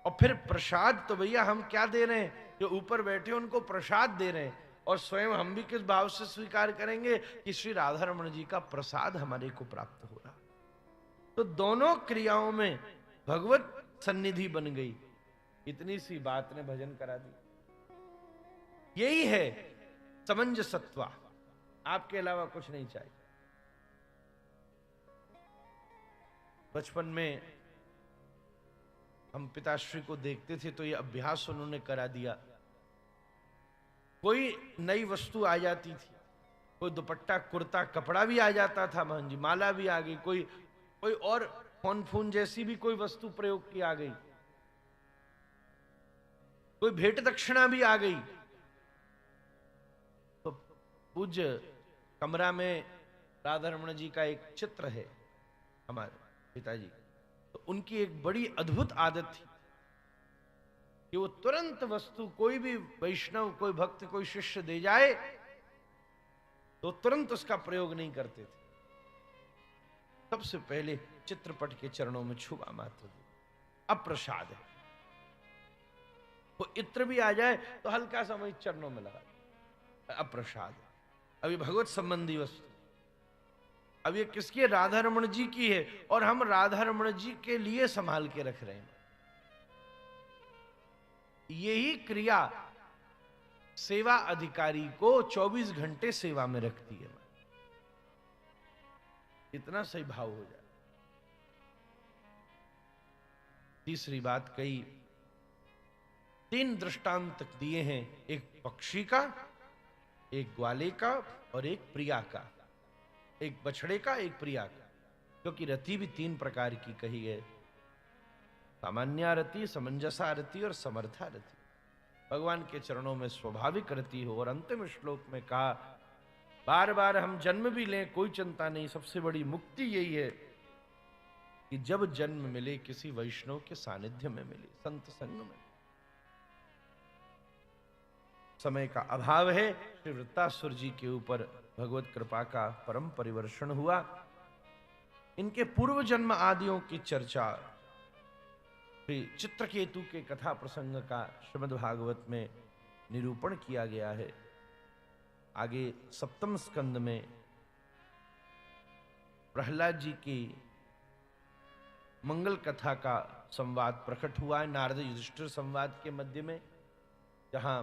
A: और फिर प्रसाद तो भैया हम क्या दे रहे हैं, जो ऊपर बैठे उनको प्रसाद दे रहे हैं, और स्वयं हम भी किस भाव से स्वीकार करेंगे कि श्री राधा रमण जी का प्रसाद हमारे को प्राप्त हो रहा। तो दोनों क्रियाओं में भगवत सन्निधि बन गई। इतनी सी बात ने भजन करा दी। यही है समंजसत्वा, आपके अलावा कुछ नहीं चाहिए। बचपन में हम पिताश्री को देखते थे तो ये अभ्यास उन्होंने करा दिया। कोई नई वस्तु आ जाती थी, कोई दुपट्टा कुर्ता कपड़ा भी आ जाता था, महन जी माला भी आ गई, कोई कोई और फोन फून जैसी भी कोई वस्तु प्रयोग की आ गई, कोई भेंट दक्षिणा भी आ गई, तो पूज्य कमरा में राधा रमण जी का एक चित्र है हमारे पिताजी, तो उनकी एक बड़ी अद्भुत आदत थी कि वो तुरंत वस्तु कोई भी वैष्णव, कोई भक्त, कोई शिष्य दे जाए तो तुरंत उसका प्रयोग नहीं करते थे। सबसे पहले चित्रपट के चरणों में छुआ मात्र दे, अब प्रसाद है। वो इत्र भी आ जाए तो हल्का सा वही चरणों में लगा, अब प्रसाद है। अभी भगवत संबंधी वस्तु, अब ये किसकी है? राधा रमण जी की है, और हम राधा रमण जी के लिए संभाल के रख रहे हैं। यही क्रिया सेवा अधिकारी को 24 घंटे सेवा में रखती है। इतना सही भाव हो जाए। तीसरी बात कही, 3 दृष्टांत दिए हैं, एक पक्षी का, एक ग्वाले का और एक प्रिया का, एक बछड़े का, एक प्रिया का, क्योंकि रति भी 3 प्रकार की कही है, सामान्य रति, समंजसा रति और समर्था रति। भगवान के चरणों में स्वाभाविक रति हो। और अंतिम श्लोक में कहा, बार बार हम जन्म भी लें कोई चिंता नहीं, सबसे बड़ी मुक्ति यही है कि जब जन्म मिले किसी वैष्णव के सानिध्य में मिले, संत संग में। समय का अभाव है, श्री वृत्तासुर जी के ऊपर भगवत कृपा का परम परिवर्षण हुआ। इनके पूर्व जन्म आदियों की चर्चा श्री चित्रकेतु के कथा प्रसंग का श्रीमद् भागवत में निरूपण किया गया है। आगे 7वें स्कंद में प्रहलाद जी की मंगल कथा का संवाद प्रकट हुआ है, नारद युधिष्ठिर संवाद के मध्य में, जहां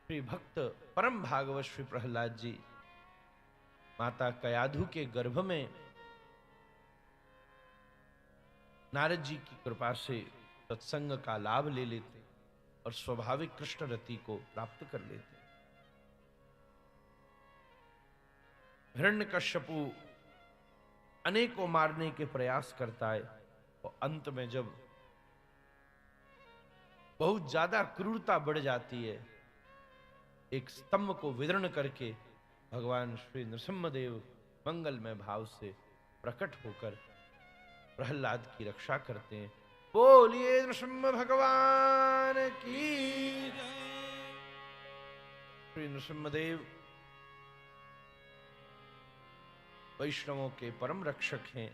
A: श्री भक्त परम भागवत श्री प्रहलाद जी माता कयाधु के गर्भ में नारद जी की कृपा से सत्संग का लाभ ले लेते और स्वाभाविक कृष्ण रति को प्राप्त कर लेते। हिरण्यकश्यपु अनेकों मारने के प्रयास करता है और अंत में जब बहुत ज्यादा क्रूरता बढ़ जाती है, एक स्तंभ को विदर्ण करके भगवान श्री नृसिंहदेव मंगलमय भाव से प्रकट होकर प्रहलाद की रक्षा करते हैं। बोलिए नृसिंह भगवान की। श्री नृसिंहदेव वैष्णवों के परम रक्षक हैं।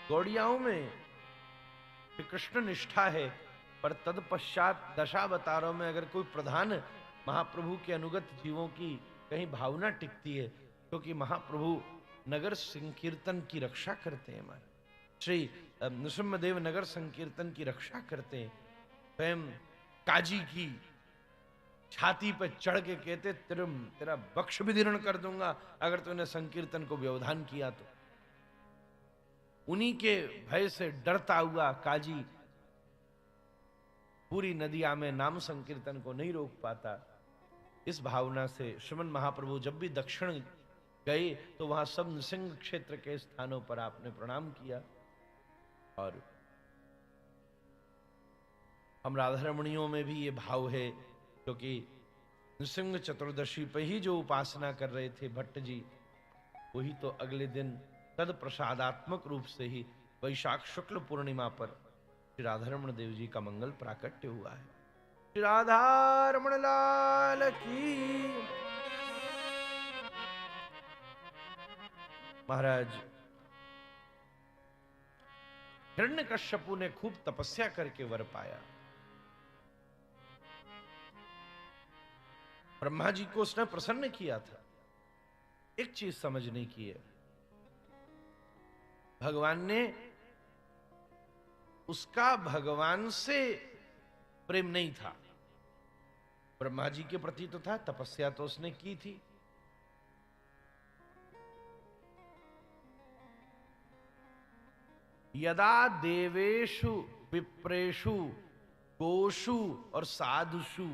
A: गौड़ियाओं में श्री कृष्ण निष्ठा है, पर तत्पश्चात दशावतारों में अगर कोई प्रधान महाप्रभु के अनुगत जीवों की कहीं भावना टिकती है, क्योंकि महाप्रभु नगर संकीर्तन की रक्षा करते हैं। हमारे श्री नृसिंहदेव नगर संकीर्तन की रक्षा करते हैं। स्वयं काजी की छाती पर चढ़ के कहते, तेरा बक्ष विदीर्ण कर दूंगा अगर तूने संकीर्तन को व्यवधान किया तो। उन्हीं के भय से डरता हुआ काजी पूरी नदिया में नाम संकीर्तन को नहीं रोक पाता। इस भावना से श्रीमन महाप्रभु जब भी दक्षिण गए तो वहां सब नृसिंह क्षेत्र के स्थानों पर आपने प्रणाम किया। और हम राधा रमणियों में भी ये भाव है, क्योंकि नृसिंह चतुर्दशी पे ही जो उपासना कर रहे थे भट्ट जी, वही तो अगले दिन तद प्रसादात्मक रूप से ही वैशाख शुक्ल पूर्णिमा पर श्री राधा रमण देव जी का मंगल प्राकट्य हुआ है। श्री राधा रमण लाल की। महाराज, हिरण्यकश्यपु ने खूब तपस्या करके वर पाया। ब्रह्मा जी को उसने प्रसन्न किया था। एक चीज समझने की है, भगवान ने उसका भगवान से प्रेम नहीं था, ब्रह्मा जी के प्रति तो था, तपस्या तो उसने की थी। यदा देवेषु विप्रेषु गोषु और साधुषु,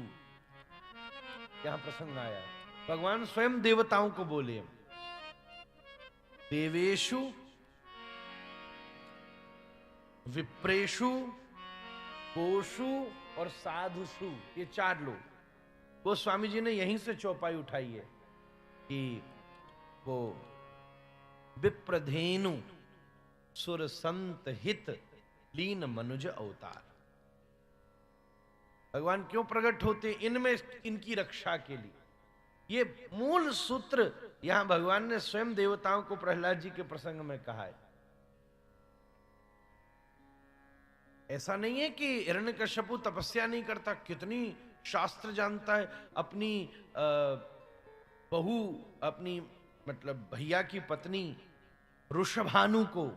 A: यहां प्रसंग आया, भगवान स्वयं देवताओं को बोले, देवेषु विप्रेषु गोषु और साधुषु, ये चार लोग। गोस्वामी जी ने यहीं से चौपाई उठाई है कि वो विप्रधेनु सुर संत हित लीन मनुज अवतार, भगवान क्यों प्रकट होते? इनमें इनकी रक्षा के लिए। ये मूल सूत्र यहां भगवान ने स्वयं देवताओं को प्रहलाद जी के प्रसंग में कहा है। ऐसा नहीं है कि हिरण्यकश्यपु तपस्या नहीं करता, कितनी शास्त्र जानता है। अपनी बहू, अपनी मतलब भैया की पत्नी ऋषभानु को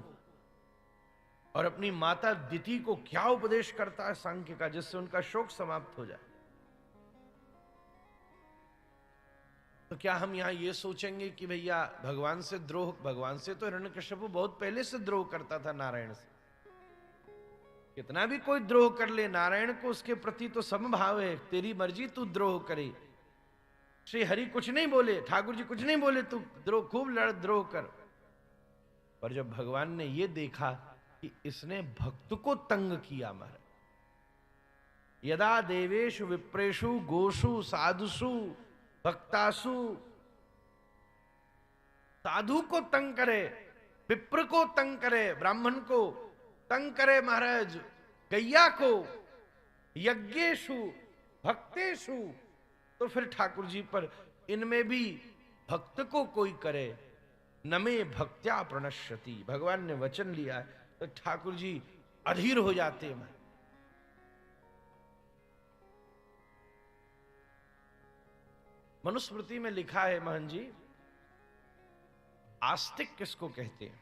A: और अपनी माता दिति को क्या उपदेश करता है सांख्य का, जिससे उनका शोक समाप्त हो जाए। तो क्या हम यहां ये सोचेंगे कि भैया भगवान से द्रोह? भगवान से तो हिरण्यकश्यपु बहुत पहले से द्रोह करता था नारायण से। कितना भी कोई द्रोह कर ले, नारायण को उसके प्रति तो समभाव है, तेरी मर्जी तू द्रोह करे। श्री हरि कुछ नहीं बोले, ठाकुर जी कुछ नहीं बोले, तू द्रोह खूब लड़ द्रोह कर। पर जब भगवान ने ये देखा कि इसने भक्त को तंग किया, महाराज, यदा देवेषु विप्रेषु गोषु साधुषु भक्तासु, साधु को तंग करे, विप्र को तंग करे, ब्राह्मण को तंग करे, महाराज गैया को, यज्ञेषु भक्तेषु, तो फिर ठाकुर जी पर इनमें भी भक्त को कोई करे, नमे भक्त्या प्रणश्यति, भगवान ने वचन लिया है, तो ठाकुर जी अधीर हो जाते हैं। मनुस्मृति में लिखा है, महन जी, आस्तिक किसको कहते हैं?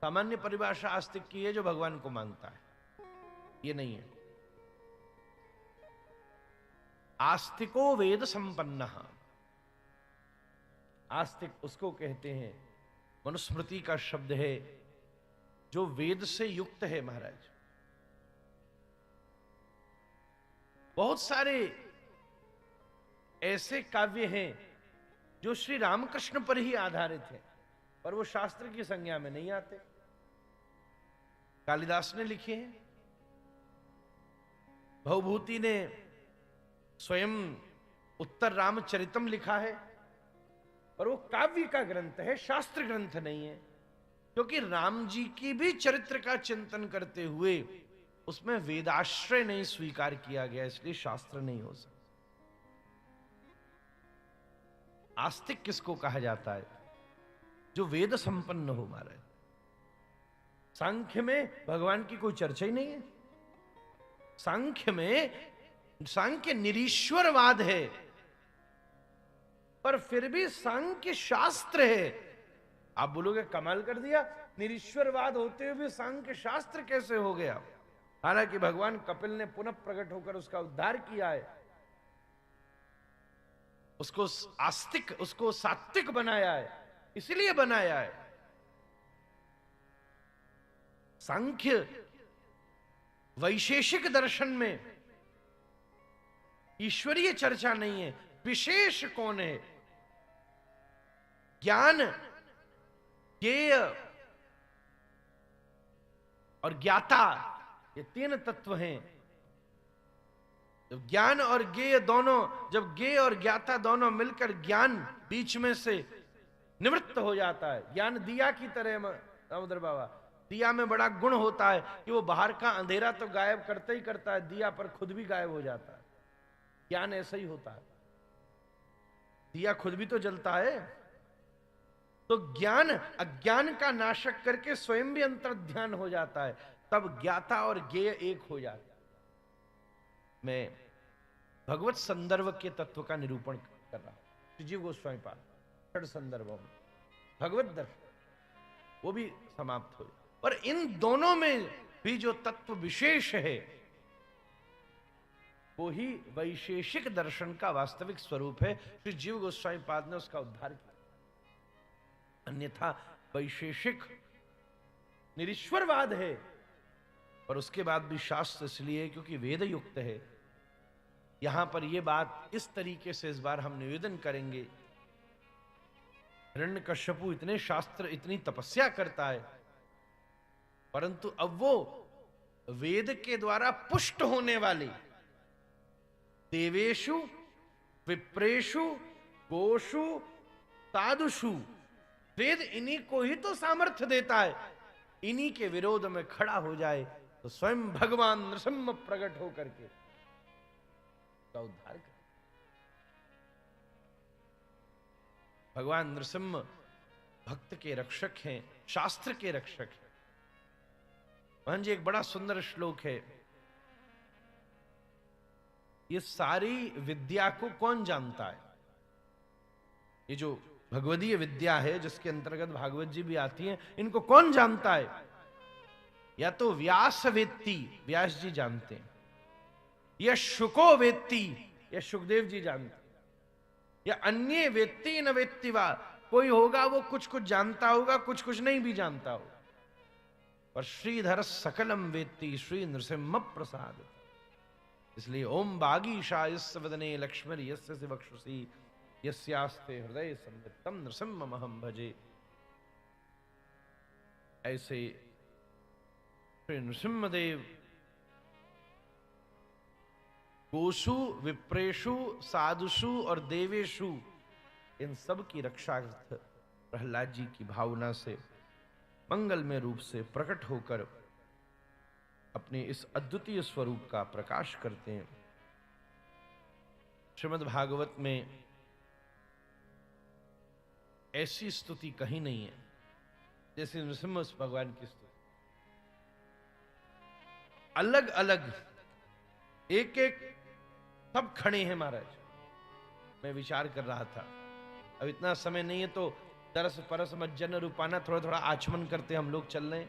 A: सामान्य परिभाषा आस्तिक की है जो भगवान को मानता है, ये नहीं है। आस्तिको वेद संपन्न, आस्तिक उसको कहते हैं, मनुस्मृति का शब्द है, जो वेद से युक्त है। महाराज, बहुत सारे ऐसे काव्य हैं जो श्री रामकृष्ण पर ही आधारित है, पर वो शास्त्र की संज्ञा में नहीं आते। कालिदास ने लिखे हैं, भवभूति ने स्वयं उत्तर रामचरितम लिखा है, पर वो काव्य का ग्रंथ है, शास्त्र ग्रंथ नहीं है, क्योंकि राम जी की भी चरित्र का चिंतन करते हुए उसमें वेदाश्रय नहीं स्वीकार किया गया, इसलिए शास्त्र नहीं हो सकता। आस्तिक किसको कहा जाता है? जो वेद संपन्न हो। महाराज, सांख्य में भगवान की कोई चर्चा ही नहीं है। सांख्य में, सांख्य निरीश्वरवाद है, पर फिर भी सांख्य शास्त्र है। आप बोलोगे कमाल कर दिया, निरीश्वरवाद होते हुए भी सांख्य शास्त्र कैसे हो गया? हालांकि भगवान कपिल ने पुनः प्रकट होकर उसका उद्धार किया है, उसको आस्तिक, उसको सात्विक बनाया है, इसलिए बनाया है। सांख्य वैशेषिक दर्शन में ईश्वरीय चर्चा नहीं है, विशेष कौन है? ज्ञान, ज्ञेय और ज्ञाता, ये तीन तत्व हैं। जब ज्ञान और ज्ञेय दोनों, जब ज्ञेय और ज्ञाता दोनों मिलकर ज्ञान बीच में से निवृत्त हो जाता है, ज्ञान दिया की तरह, दामोदर बाबा, दिया में बड़ा गुण होता है कि वो बाहर का अंधेरा तो गायब करता ही करता है, दिया पर खुद भी गायब हो जाता है। ज्ञान ऐसा ही होता है, दिया खुद भी तो जलता है। तो ज्ञान अज्ञान का नाशक करके स्वयं भी अंतर्ध्यान हो जाता है, तब ज्ञाता और ज्ञेय एक हो जाता है। मैं भगवत संदर्भ के तत्व का निरूपण कर रहा हूं, श्री जीव गोस्वामी पाद छठ संदर्भों में भगवत दर्शन वो भी समाप्त हो। और इन दोनों में भी जो तत्व विशेष है वो ही वैशेषिक दर्शन का वास्तविक स्वरूप है। श्री जीव गोस्वामी पाद ने उसका उद्धार किया। अन्यथा वैशेषिक निरीश्वरवाद है, और उसके बाद भी शास्त्र इसलिए क्योंकि वेद युक्त है। यहां पर यह बात इस तरीके से इस बार हम निवेदन करेंगे, हिरण्यकश्यपु इतने शास्त्र इतनी तपस्या करता है, परंतु अब वो वेद के द्वारा पुष्ट होने वाले देवेशु विप्रेशु गोषु साधुषु, वेद इन्हीं को ही तो सामर्थ्य देता है, इन्हीं के विरोध में खड़ा हो जाए तो स्वयं भगवान नृसिंह प्रकट होकर के का उद्धार कर। भगवान नृसिंह भक्त के रक्षक हैं, शास्त्र के रक्षक हैं। मोहन जी एक बड़ा सुंदर श्लोक है, ये सारी विद्या को कौन जानता है? ये जो भगवदीय विद्या है जिसके अंतर्गत भागवत जी भी आती हैं, इनको कौन जानता है? या तो व्यास वेत्ती, व्यास जी जानते हैं, या शुको वेत्ती, या सुखदेव जी जानते हैं, या अन्य वेत्ती न वेत्ती वा, कोई होगा वो कुछ कुछ जानता होगा, कुछ कुछ नहीं भी जानता होगा, पर श्रीधर सकलम वेत्ती श्री नृसिंह प्रसाद। इसलिए ओम बागीशा यस्य वदने लक्ष्मण यस्य शिवक्षुषी यस्यास्ते हृदय संवित्तम नृसिंहमहं भजे। ऐसे श्री नृसिंहदेव गोसु विप्रेशु साधुषु और देवेशु इन सब की रक्षार्थ प्रहलाद जी की भावना से मंगलमय रूप से प्रकट होकर अपने इस अद्वितीय स्वरूप का प्रकाश करते हैं। श्रीमद् भागवत में ऐसी स्तुति कहीं नहीं है जैसे नृसिंह भगवान की स्तुति। अलग अलग एक एक सब खड़े हैं महाराज। मैं विचार कर रहा था, अब इतना समय नहीं है तो दरस परस मज्जन रूपाना थोड़ा थोड़ा आचमन करते हम लोग चल रहे।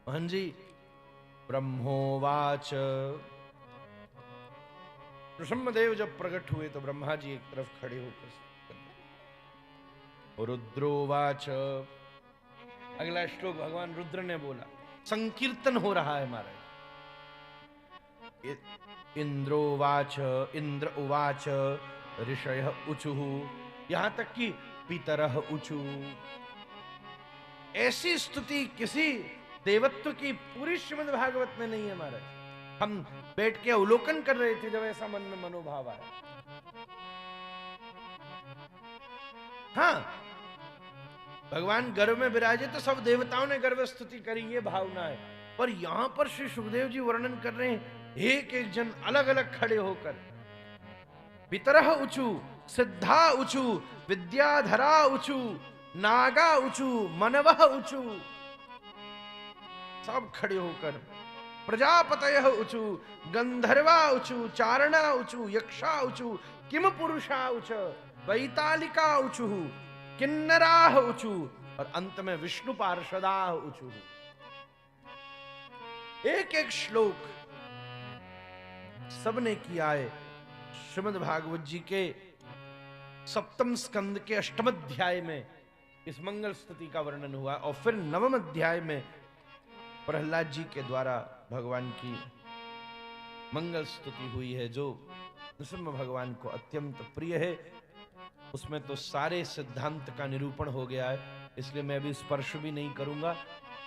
A: मोहन जी ब्रह्मोवाच, नृसिंहदेव जब प्रकट हुए तो ब्रह्मा जी एक तरफ खड़े होकर, रुद्रोवाच, अगला श्लोक भगवान रुद्र ने बोला, संकीर्तन हो रहा है महाराज। इंद्रोवाच, इंद्र उवाच ऋषयः ऊचुः, यहां तक कि पितरः ऊचु। ऐसी स्तुति किसी देवत्व की पूरी श्रीमद् भागवत में नहीं है महाराज। हम बैठ के अवलोकन कर रहे थे जब ऐसा मन में मनोभाव आया। हाँ, भगवान गर्भ में विराजे तो सब देवताओं ने गर्भ स्तुति करी, ये भावना है। पर यहां पर श्री सुखदेव जी वर्णन कर रहे हैं, एक एक जन अलग अलग खड़े होकर, पितरः ऊचु, सिद्धा ऊचु, विद्याधरा ऊचु, नागा ऊचु, मनवः ऊचु, सब खड़े होकर, प्रजापतयः ऊचु, गंधर्वा ऊचु, चारणा ऊचु, यक्षा ऊचु, किम पुरुषा ऊच, वैतालिका ऊचु, किन्नराः ऊचु, और अंत में विष्णु पार्षदाः ऊचु। एक एक श्लोक सबने किया है। श्रीमद् भागवत जी के सप्तम स्कंद के अष्टम अध्याय में इस मंगल स्तुति का वर्णन हुआ, और फिर नवम अध्याय में प्रहलाद जी के द्वारा भगवान की मंगल स्तुति हुई है, जो नृसिंह भगवान को अत्यंत प्रिय है। उसमें तो सारे सिद्धांत का निरूपण हो गया है, इसलिए मैं अभी स्पर्श भी नहीं करूंगा,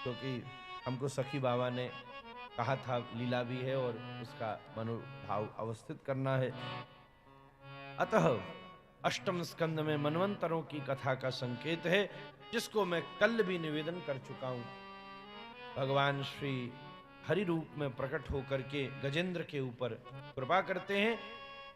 A: क्योंकि हमको सखी बाबा ने कहा था, लीला भी है और उसका मनोभाव अवस्थित करना है। अतः अष्टम स्कंद में मनवंतरों की कथा का संकेत है, जिसको मैं कल भी निवेदन कर चुका हूं। भगवान श्री हरि रूप में प्रकट होकर के गजेंद्र के ऊपर कृपा करते हैं।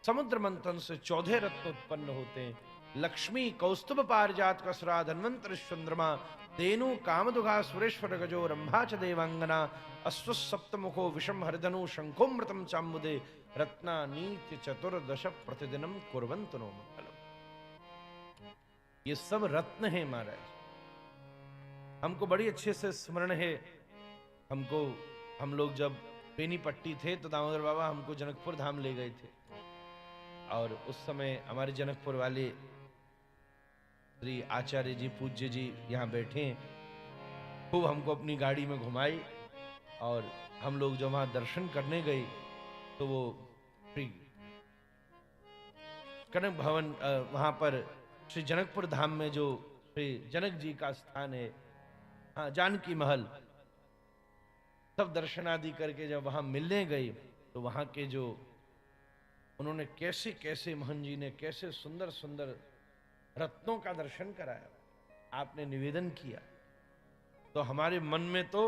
A: समुद्र मंथन से 14 रत्न उत्पन्न होते हैं। लक्ष्मी, कौस्तुभ, पारिजात, कसरा, धन्वंतरि, चंद्रमा, धेनु, कामदुघा, सुरेश्वर, गजो, रंभा च देवांगना, अश्व सप्तमुखो, विषम हरिधनु, शंखोमृतम चामुदे, रत्ना नीति चतुर्दश प्रतिदिनम कुर्वन्तु नो मंगलम। ये सब रत्न है महाराज। हमको बड़ी अच्छे से स्मरण है। हम लोग जब बेनीपट्टी थे तो दामोदर बाबा हमको जनकपुर धाम ले गए थे, और उस समय हमारे जनकपुर वाले श्री आचार्य जी, पूज्य जी यहाँ बैठे हैं। खूब हमको अपनी गाड़ी में घुमाई, और हम लोग जब वहां दर्शन करने गए तो वो श्री कनक भवन, वहां पर श्री जनकपुर धाम में जो श्री जनक जी का स्थान है, हाँ, जानकी महल, सब दर्शन आदि करके जब वहां मिलने गए तो वहां के जो उन्होंने कैसे कैसे, मोहन जी ने कैसे सुंदर सुंदर रत्नों का दर्शन कराया, आपने निवेदन किया, तो हमारे मन में तो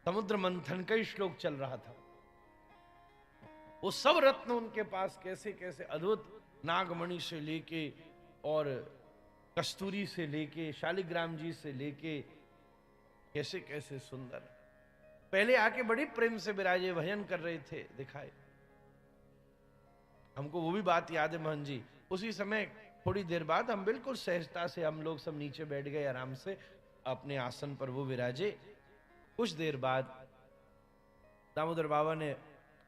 A: समुद्र मंथन का ही श्लोक चल रहा था। वो सब रत्न उनके पास कैसे कैसे अद्भुत, नागमणि से लेके और कस्तूरी से लेके, शालिग्राम जी से लेके, कैसे कैसे सुंदर। पहले आके बड़ी प्रेम से विराजे, भजन कर रहे थे, दिखाए। हमको वो भी बात याद है मोहन जी। उसी समय थोड़ी देर बाद हम बिल्कुल सहजता से हम लोग सब नीचे बैठ गए आराम से अपने आसन पर, वो विराजे। कुछ देर बाद दामोदर बाबा ने,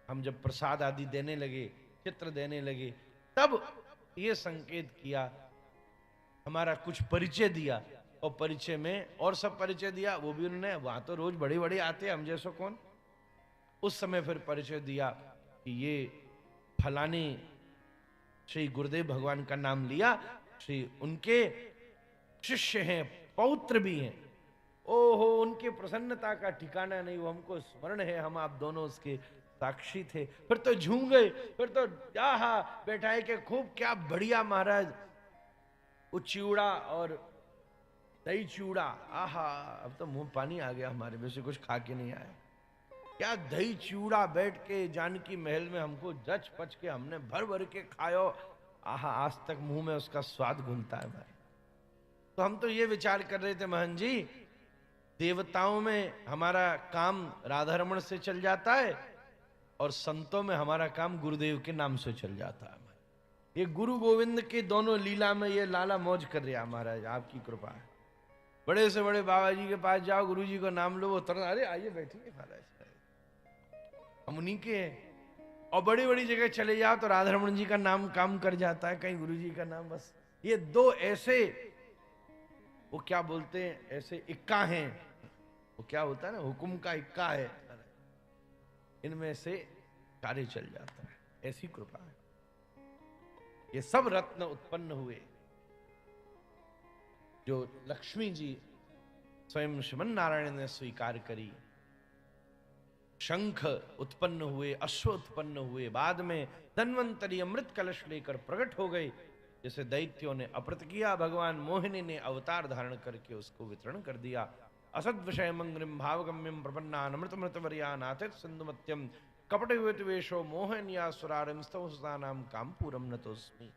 A: हम जब प्रसाद आदि देने लगे, चित्र देने लगे, तब ये संकेत किया, हमारा कुछ परिचय दिया, और परिचय में और सब परिचय दिया, वो भी उन्होंने। वहां तो रोज बड़े बड़े आते, हम जैसो कौन। उस समय फिर परिचय दिया कि ये फलाने श्री गुरुदेव भगवान का नाम लिया, श्री उनके शिष्य हैं, पौत्र भी हैं। ओहो, उनके प्रसन्नता का ठिकाना नहीं, वो हमको स्मरण है, हम आप दोनों उसके साक्षी थे। फिर तो झूम गए, फिर तो आहा बैठाए के खूब, क्या बढ़िया महाराज, वो चिवड़ा और दही चिवड़ा, आहा, अब तो मुंह पानी आ गया हमारे, वैसे कुछ खा के नहीं आया। क्या दही चिवड़ा बैठ के जानकी महल में हमको जच पच के हमने भर भर के खायो, आहा, आज तक मुंह में उसका स्वाद घूमता है भाई। तो हम तो ये विचार कर रहे थे महन जी, देवताओं में हमारा काम राधा रमण से चल जाता है, और संतों में हमारा काम गुरुदेव के नाम से चल जाता है। ये गुरु गोविंद के दोनों लीला में ये लाला मौज कर रहा महाराज, आपकी कृपा है। बड़े से बड़े बाबा जी के पास जाओ, गुरु जी को नाम लो, वो तुरंत अरे आइए बैठिए महाराज, हम उन्हीं के हैं। और बड़ी बड़ी जगह चले जाओ तो राधा रमन जी का नाम काम कर जाता है, कहीं गुरु जी का नाम। बस ये दो ऐसे, वो क्या बोलते हैं, ऐसे इक्का हैं, वो क्या होता है ना, हुकुम का इक्का है, इनमें से कार्य चल जाता है, ऐसी कृपा है। ये सब रत्न उत्पन्न हुए जो लक्ष्मी जी स्वयं श्रीमन नारायण ने स्वीकार करी। शंख उत्पन्न हुए, अश्व उत्पन्न हुए, बाद में धन्वंतरी अमृत कलश लेकर प्रकट हो गए, जैसे दैत्यों ने अप्रत किया, भगवान मोहिनी ने अवतार धारण करके उसको वितरण कर दिया। असद विषय मंगलिम भावगम्यम प्रपन्नान अमृतमृतवर्यानाथित सिंधुमत्यम कपट वेशो मोहनिया सुरारिम स्तवसुतानाम कामपूरम नतोस्मि।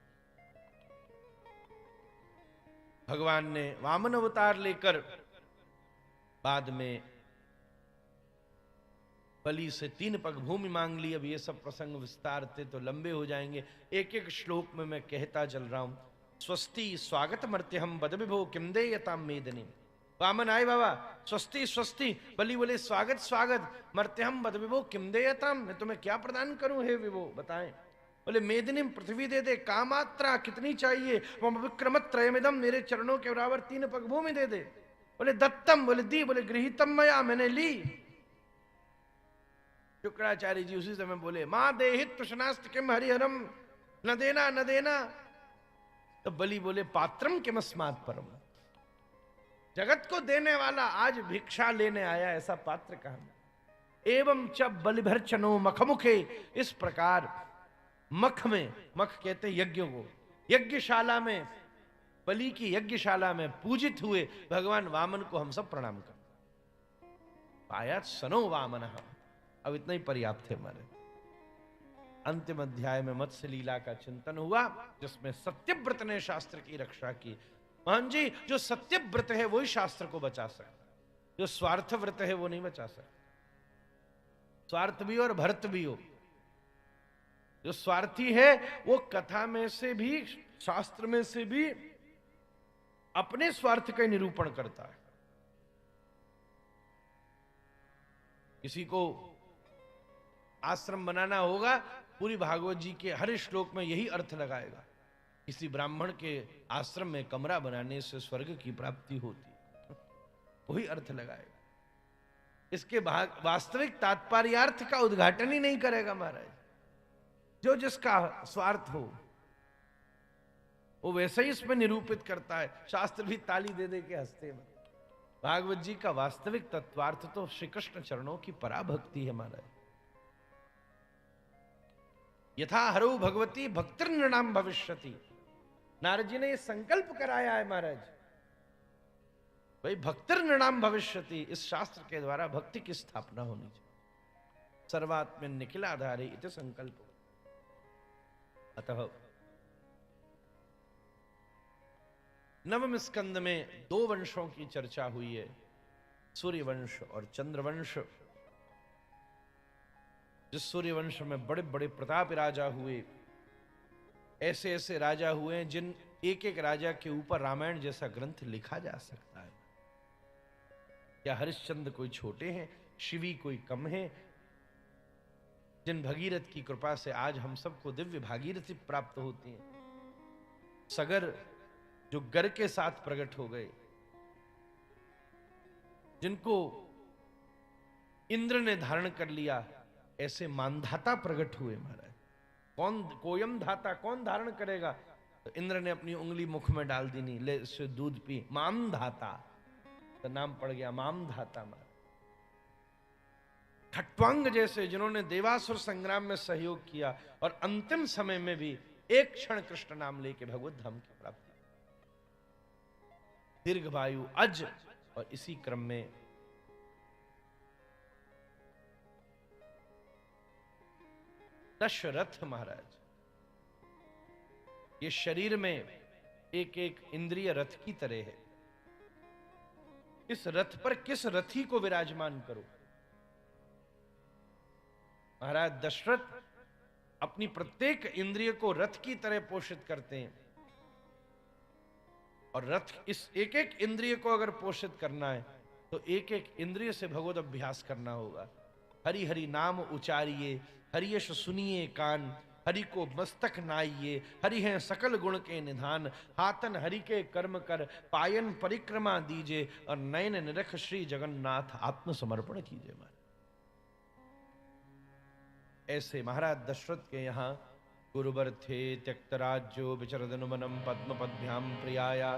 A: भगवान ने वामन अवतार लेकर बाद में बलि से 3 पग भूमि मांग ली। अब ये सब प्रसंग विस्तार थे तो लंबे हो जाएंगे, एक एक श्लोक में मैं कहता चल रहा हूं। स्वस्ति स्वागत मर्त्य हम बद विभो किम देयताम मेदनी। वामन आए बाबा, स्वस्ति स्वस्ति, बलि बोले स्वागत स्वागत, मर्त्य हम बद विभो किम देयताम, मैं तुम्हें क्या प्रदान करूं हे विभो, बताएं। बोले मेदिनी पृथ्वी दे दे, कामात्रा कितनी चाहिए, मम विक्रमत्रयमिदम, मेरे चरणों के बराबर 3 पग भूमि दे दे। बोले दत्तम, बोले दी, बोले गृहीतम मया, मैंने ली। शुक्राचार्य जी उसी समय बोले मां देहित तुष्णास्त किम हरिहरम, न देना न देना। तो बलि बोले पात्रम किम अस्मात् परम, जगत को देने वाला आज भिक्षा लेने आया, ऐसा पात्र कहां। एवं च बलिभर्चनो मखमुखे, इस प्रकार मख में, मख कहते यज्ञ को, यज्ञशाला में, बलि की यज्ञशाला में पूजित हुए भगवान वामन को हम सब प्रणाम करते। पायात सनो वामन, अब इतना ही पर्याप्त है हमारे। अंतिम अध्याय में मत्स्य लीला का चिंतन हुआ, जिसमें सत्यव्रत ने शास्त्र की रक्षा की। मोहन जी, जो सत्यव्रत है वही शास्त्र को बचा सकता, जो स्वार्थ व्रत है वो नहीं बचा सकता। स्वार्थ भी और भरत भी हो, जो स्वार्थी है वो कथा में से भी, शास्त्र में से भी अपने स्वार्थ का निरूपण करता है। किसी को आश्रम बनाना होगा, पूरी भागवत जी के हर श्लोक में यही अर्थ लगाएगा। किसी ब्राह्मण के आश्रम में कमरा बनाने से स्वर्ग की प्राप्ति होती है, वही अर्थ लगाएगा। इसके वास्तविक तात्पर्यार्थ का उद्घाटन ही नहीं करेगा महाराज। जो जिसका स्वार्थ हो वो वैसे ही इसमें निरूपित करता है। शास्त्र भी ताली दे दे के हंसते हैं। भागवत जी का वास्तविक तत्वार्थ तो श्री कृष्ण चरणों की पराभक्ति है महाराज। यथा हरौ भगवती भक्तिर्नृणाम भविष्यति, नारद जी ने ये संकल्प कराया है महाराज, भाई भक्तिर्नृणाम भविष्यति, इस शास्त्र के द्वारा भक्ति की स्थापना होनी चाहिए। सर्वात्मन निखिलाधारे इति संकल्प। अतः नवम स्कंद में दो वंशों की चर्चा हुई है, सूर्यवंश और चंद्रवंश। जिस सूर्यवंश में बड़े बड़े प्रतापी राजा हुए, ऐसे ऐसे राजा हुए हैं जिन एक एक राजा के ऊपर रामायण जैसा ग्रंथ लिखा जा सकता है। क्या हरिश्चंद्र कोई छोटे हैं, शिवी कोई कम है? जिन भगीरथ की कृपा से आज हम सबको दिव्य भागीरथी प्राप्त होती है। सगर जो गर के साथ प्रकट हो गए, जिनको इंद्र ने धारण कर लिया, ऐसे मानधाता प्रकट हुए महाराज। कौन कोयम धाता, कौन धारण करेगा? तो इंद्र ने अपनी उंगली मुख में डाल दी, नहीं ले इससे दूध पी, माम धाता, तो नाम पड़ गया माम धाता महाराज। खट्वांग जैसे जिन्होंने देवासुर संग्राम में सहयोग किया और अंतिम समय में भी एक क्षण कृष्ण नाम लेके भगवत धाम की प्राप्ति। दीर्घवायु अज, और इसी क्रम में दशरथ महाराज। ये शरीर में एक एक इंद्रिय रथ की तरह है। इस रथ पर किस रथी को विराजमान करो? महाराज दशरथ अपनी प्रत्येक इंद्रिय को रथ की तरह पोषित करते हैं। और रथ, इस एक एक इंद्रिय को अगर पोषित करना है तो एक एक इंद्रिय से भगवत अभ्यास करना होगा। हरि हरि नाम उचारिए, हरियश सुनिए कान, हरि को मस्तक नाइये, हरि हैं सकल गुण के निधान, हाथन हरि के कर्म कर, पायन परिक्रमा दीजे, और नयन निरख श्री जगन्नाथ आत्मसमर्पण कीजिए। ऐसे महाराज दशरथ के यहाँ गुरुवर थे त्यक्त राज्यो विचरदनुमनम पद्मपद्भ्याम प्रियाया,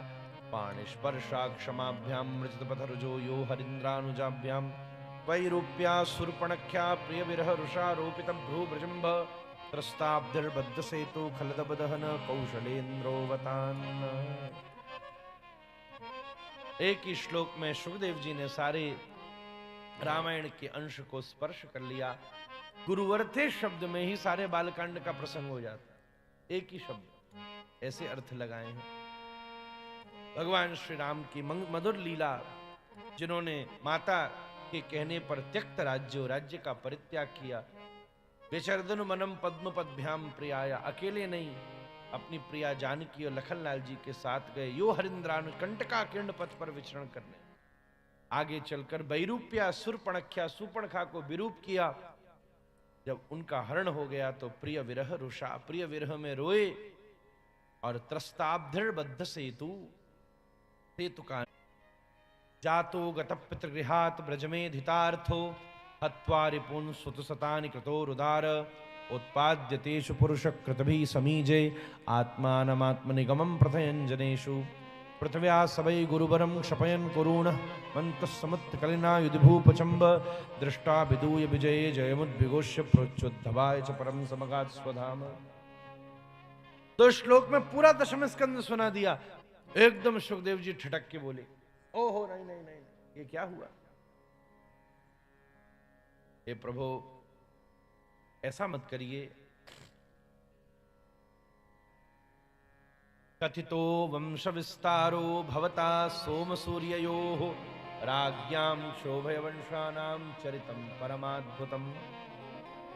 A: पाणिस्पर्शा क्षमाभ्याम मृतपथरुजो यो हरिन्द्रानुजाभ्याम, वैरूप्या सुरपणख्या प्रिय विरह रुषारोपित भ्रूभृजम्भ, त्रस्ताब्धिर्बद्ध सेतु खलदबदहन कौशलेन्द्रोवतान। एक ही श्लोक में सुखदेव जी ने सारे रामायण के अंश को स्पर्श कर लिया। गुरुवर्थे शब्द में ही सारे बालकांड का प्रसंग हो जाता है। एक ही शब्द, ऐसे अर्थ लगाए हैं। भगवान श्री राम की मधुर लीला, जिन्होंने माता के कहने पर त्यक्त राज्य का परित्याग किया, विचरदन मनम पद्म पद्भ्याम प्रियाया, अकेले नहीं अपनी प्रिया जानकी और लखनलाल जी के साथ गए यो हरिंद्रान कंटका किरण पथ पर विचरण करने। आगे चलकर बैरूप्या सुरपणख्या, सुपणखा को विरूप किया। जब उनका हरण हो गया तो प्रिय विरह रुषा, प्रिय विरह में रोए। और त्रस्ताब्धिर्बद्ध सेतु, सेतु का जातो गत पितृगृहात् ब्रजमेधितार्थो, हत्वा रिपुन् सुतसतानि कृतोरुदार, उत्पाद्य तेषु पुरुष कृतभिः समीजे, आत्मानमात्मनिगमं प्रथयञ्जनेषु, पृथिव्या सवै गुरुवरं क्षपयन् कुरूण, मन्तः समुत्कलिना युधिभूपचम्ब, दृष्टा विदूय विजये जयमुद्विघोष्य प्रोच्चुद्धवाय च परं समगात् स्वधाम। तो श्लोक में पूरा दशम स्कंद सुना दिया। एकदम सुखदेव जी ठटक के बोले, ओहो नहीं नहीं नहीं, ये क्या हुआ? हे प्रभु ऐसा मत करिए। कथितो वंश विस्तारो भवता सोम सूर्ययोः राज्ञां शोभय वंशानां चरितम परमाद्भुतम।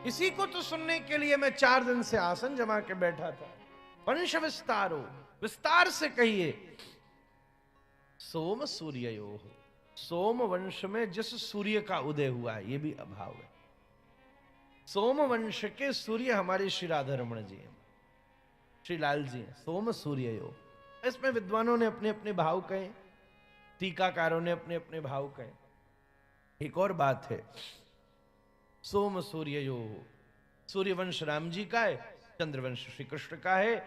A: इसी को तो सुनने के लिए मैं 4 दिन से आसन जमा के बैठा था। वंश विस्तारो, विस्तार से कहिए। सोम सूर्ययोः, सोम वंश में जिस सूर्य का उदय हुआ है, ये भी अभाव है। सोम वंश के सूर्य हमारे श्री राधा रमण जी हैं, श्री लाल जी हैं। सोम सूर्ययोः, इसमें विद्वानों ने अपने अपने भाव कहे, टीकाकारों ने अपने अपने भाव कहे। एक और बात है, सोम सूर्ययोः, सूर्यवंश राम जी का है, चंद्रवंश श्री कृष्ण का है।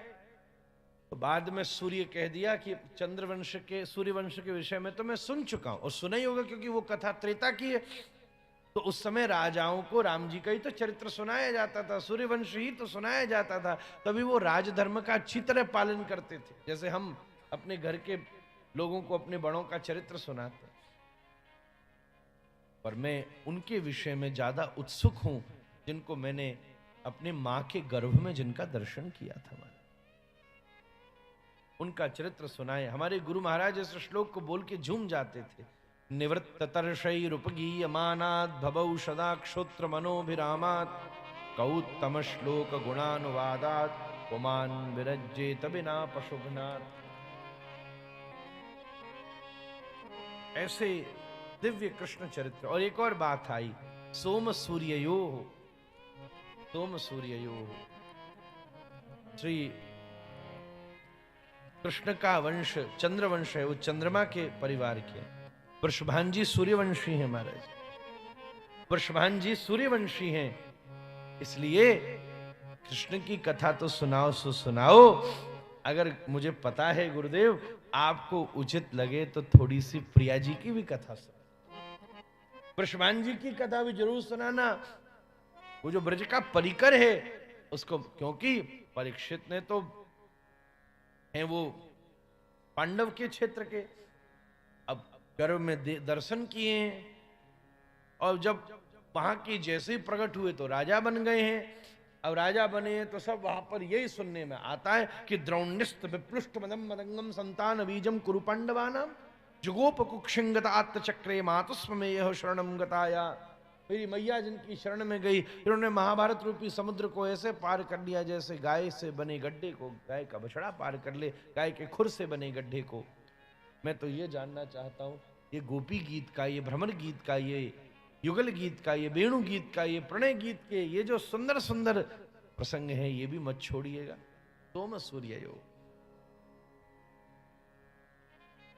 A: तो बाद में सूर्य कह दिया कि चंद्रवंश के, सूर्यवंश के विषय में तो मैं सुन चुका हूं, और सुना ही होगा क्योंकि वो कथा त्रेता की है। तो उस समय राजाओं को राम जी का ही तो चरित्र सुनाया जाता था, सूर्यवंश ही तो सुनाया जाता था, तभी वो राजधर्म का अच्छी तरह पालन करते थे। जैसे हम अपने घर के लोगों को अपने बड़ों का चरित्र सुनाते। पर मैं उनके विषय में ज्यादा उत्सुक हूं जिनको मैंने अपने मां के गर्भ में जिनका दर्शन किया था, उनका चरित्र सुनाए। हमारे गुरु महाराज इस श्लोक को बोल के झूम जाते थे। निवृत्त तर्षैरुपगीयमानात् भवौ सदा क्षोत्र मनोभिरामात् कौत्तम श्लोक गुणानुवादात् पुमान विरज्येत बिना पशुघ्नात्। ऐसे दिव्य कृष्ण चरित्र। और एक और बात आई, सोम सूर्ययोः, सोम सूर्ययोः। श्री कृष्ण का वंश चंद्रवंश है, वो चंद्रमा के परिवार के। वृषभान जी सूर्यवंशी हैं महाराज, वृषभान जी सूर्यवंशी हैं। इसलिए कृष्ण की कथा तो सुनाओ सो सुनाओ। अगर मुझे पता है गुरुदेव आपको उचित लगे तो थोड़ी सी प्रिया जी की भी कथा सुना, वृषभान जी की कथा भी जरूर सुनाना। वो जो ब्रज का परिकर है उसको, क्योंकि परीक्षित ने तो हैं वो पांडव के क्षेत्र के, अब गर्भ में दर्शन किए हैं, और जब वहां की जैसे ही प्रकट हुए तो राजा बन गए हैं। अब राजा बने हैं तो सब वहां पर यही सुनने में आता है कि द्रौण्यस्त विप्लुष्ट मदम मदंगम संतान बीजम कुरु पांडवानाम जुगोप कुक्षिंगत आत्मचक्रे मातुस्मेय शरणम गताया। मेरी मैया जिनकी शरण में गई, इन्होंने महाभारत रूपी समुद्र को ऐसे पार कर लिया जैसे गाय से बने गड्ढे को गाय का बछड़ा पार कर ले, गाय के खुर से बने गड्ढे को। मैं तो ये जानना चाहता हूं, ये गोपी गीत का, ये भ्रमर गीत का, ये युगल गीत का, ये वेणु गीत का, ये प्रणय गीत के ये जो सुंदर सुंदर प्रसंग हैं, ये भी मत छोड़िएगा। सोम सूर्ययोः।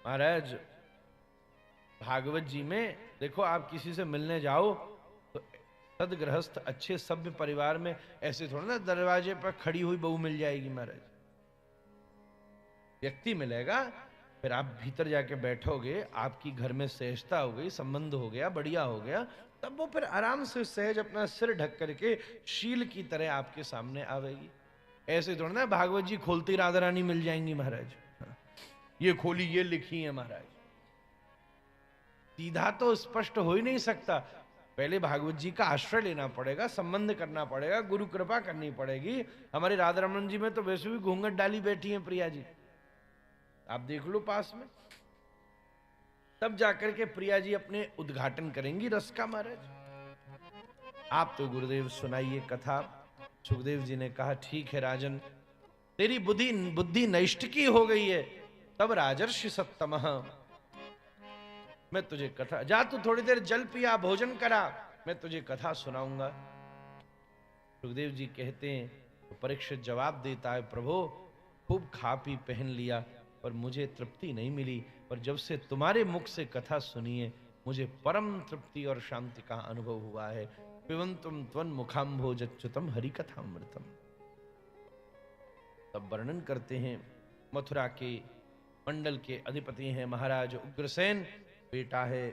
A: महाराज भागवत जी में देखो, आप किसी से मिलने जाओ तो सदगृहस्थ अच्छे सभ्य परिवार में ऐसे थोड़ा ना दरवाजे पर खड़ी हुई बहू मिल जाएगी। महाराज व्यक्ति मिलेगा, फिर आप भीतर जाके बैठोगे, आपकी घर में सहजता हो गई, संबंध हो गया, बढ़िया हो गया, तब वो फिर आराम से सहज अपना सिर ढक करके शील की तरह आपके सामने आवेगी। ऐसे थोड़ा ना भागवत जी खोलती राधा रानी मिल जाएंगी महाराज, ये खोली ये लिखी है महाराज। सीधा तो स्पष्ट हो ही नहीं सकता, पहले भागवत जी का आश्रय लेना पड़ेगा, संबंध करना पड़ेगा, गुरु कृपा करनी पड़ेगी। हमारे राधा रमन जी में तो वैसे भी घूंघट डाली बैठी हैं प्रिया जी, आप देख लो पास में, तब जाकर के प्रिया जी अपने उद्घाटन करेंगी रस का। महाराज आप तो गुरुदेव सुनाइए कथा। सुखदेव जी ने कहा ठीक है राजन, तेरी बुद्धि नैष्ठिकी हो गई है। तब राजर्षि सत्तमः, मैं तुझे कथा, जा तू थोड़ी देर जल पिया, भोजन करा, मैं तुझे कथा सुनाऊंगा। सुखदेव जी कहते हैं तो परीक्षित जवाब देता है, प्रभु खूब खा पी पहन लिया पर मुझे तृप्ति नहीं मिली, पर जब से तुम्हारे मुख से कथा सुनी है मुझे परम तृप्ति और शांति का अनुभव हुआ है। पिबंतुम त्वन् मुखाम्भोजच्युतम हरि कथामृतम। तब वर्णन करते हैं, मथुरा के मंडल के अधिपति हैं महाराज उग्रसेन, बेटा है,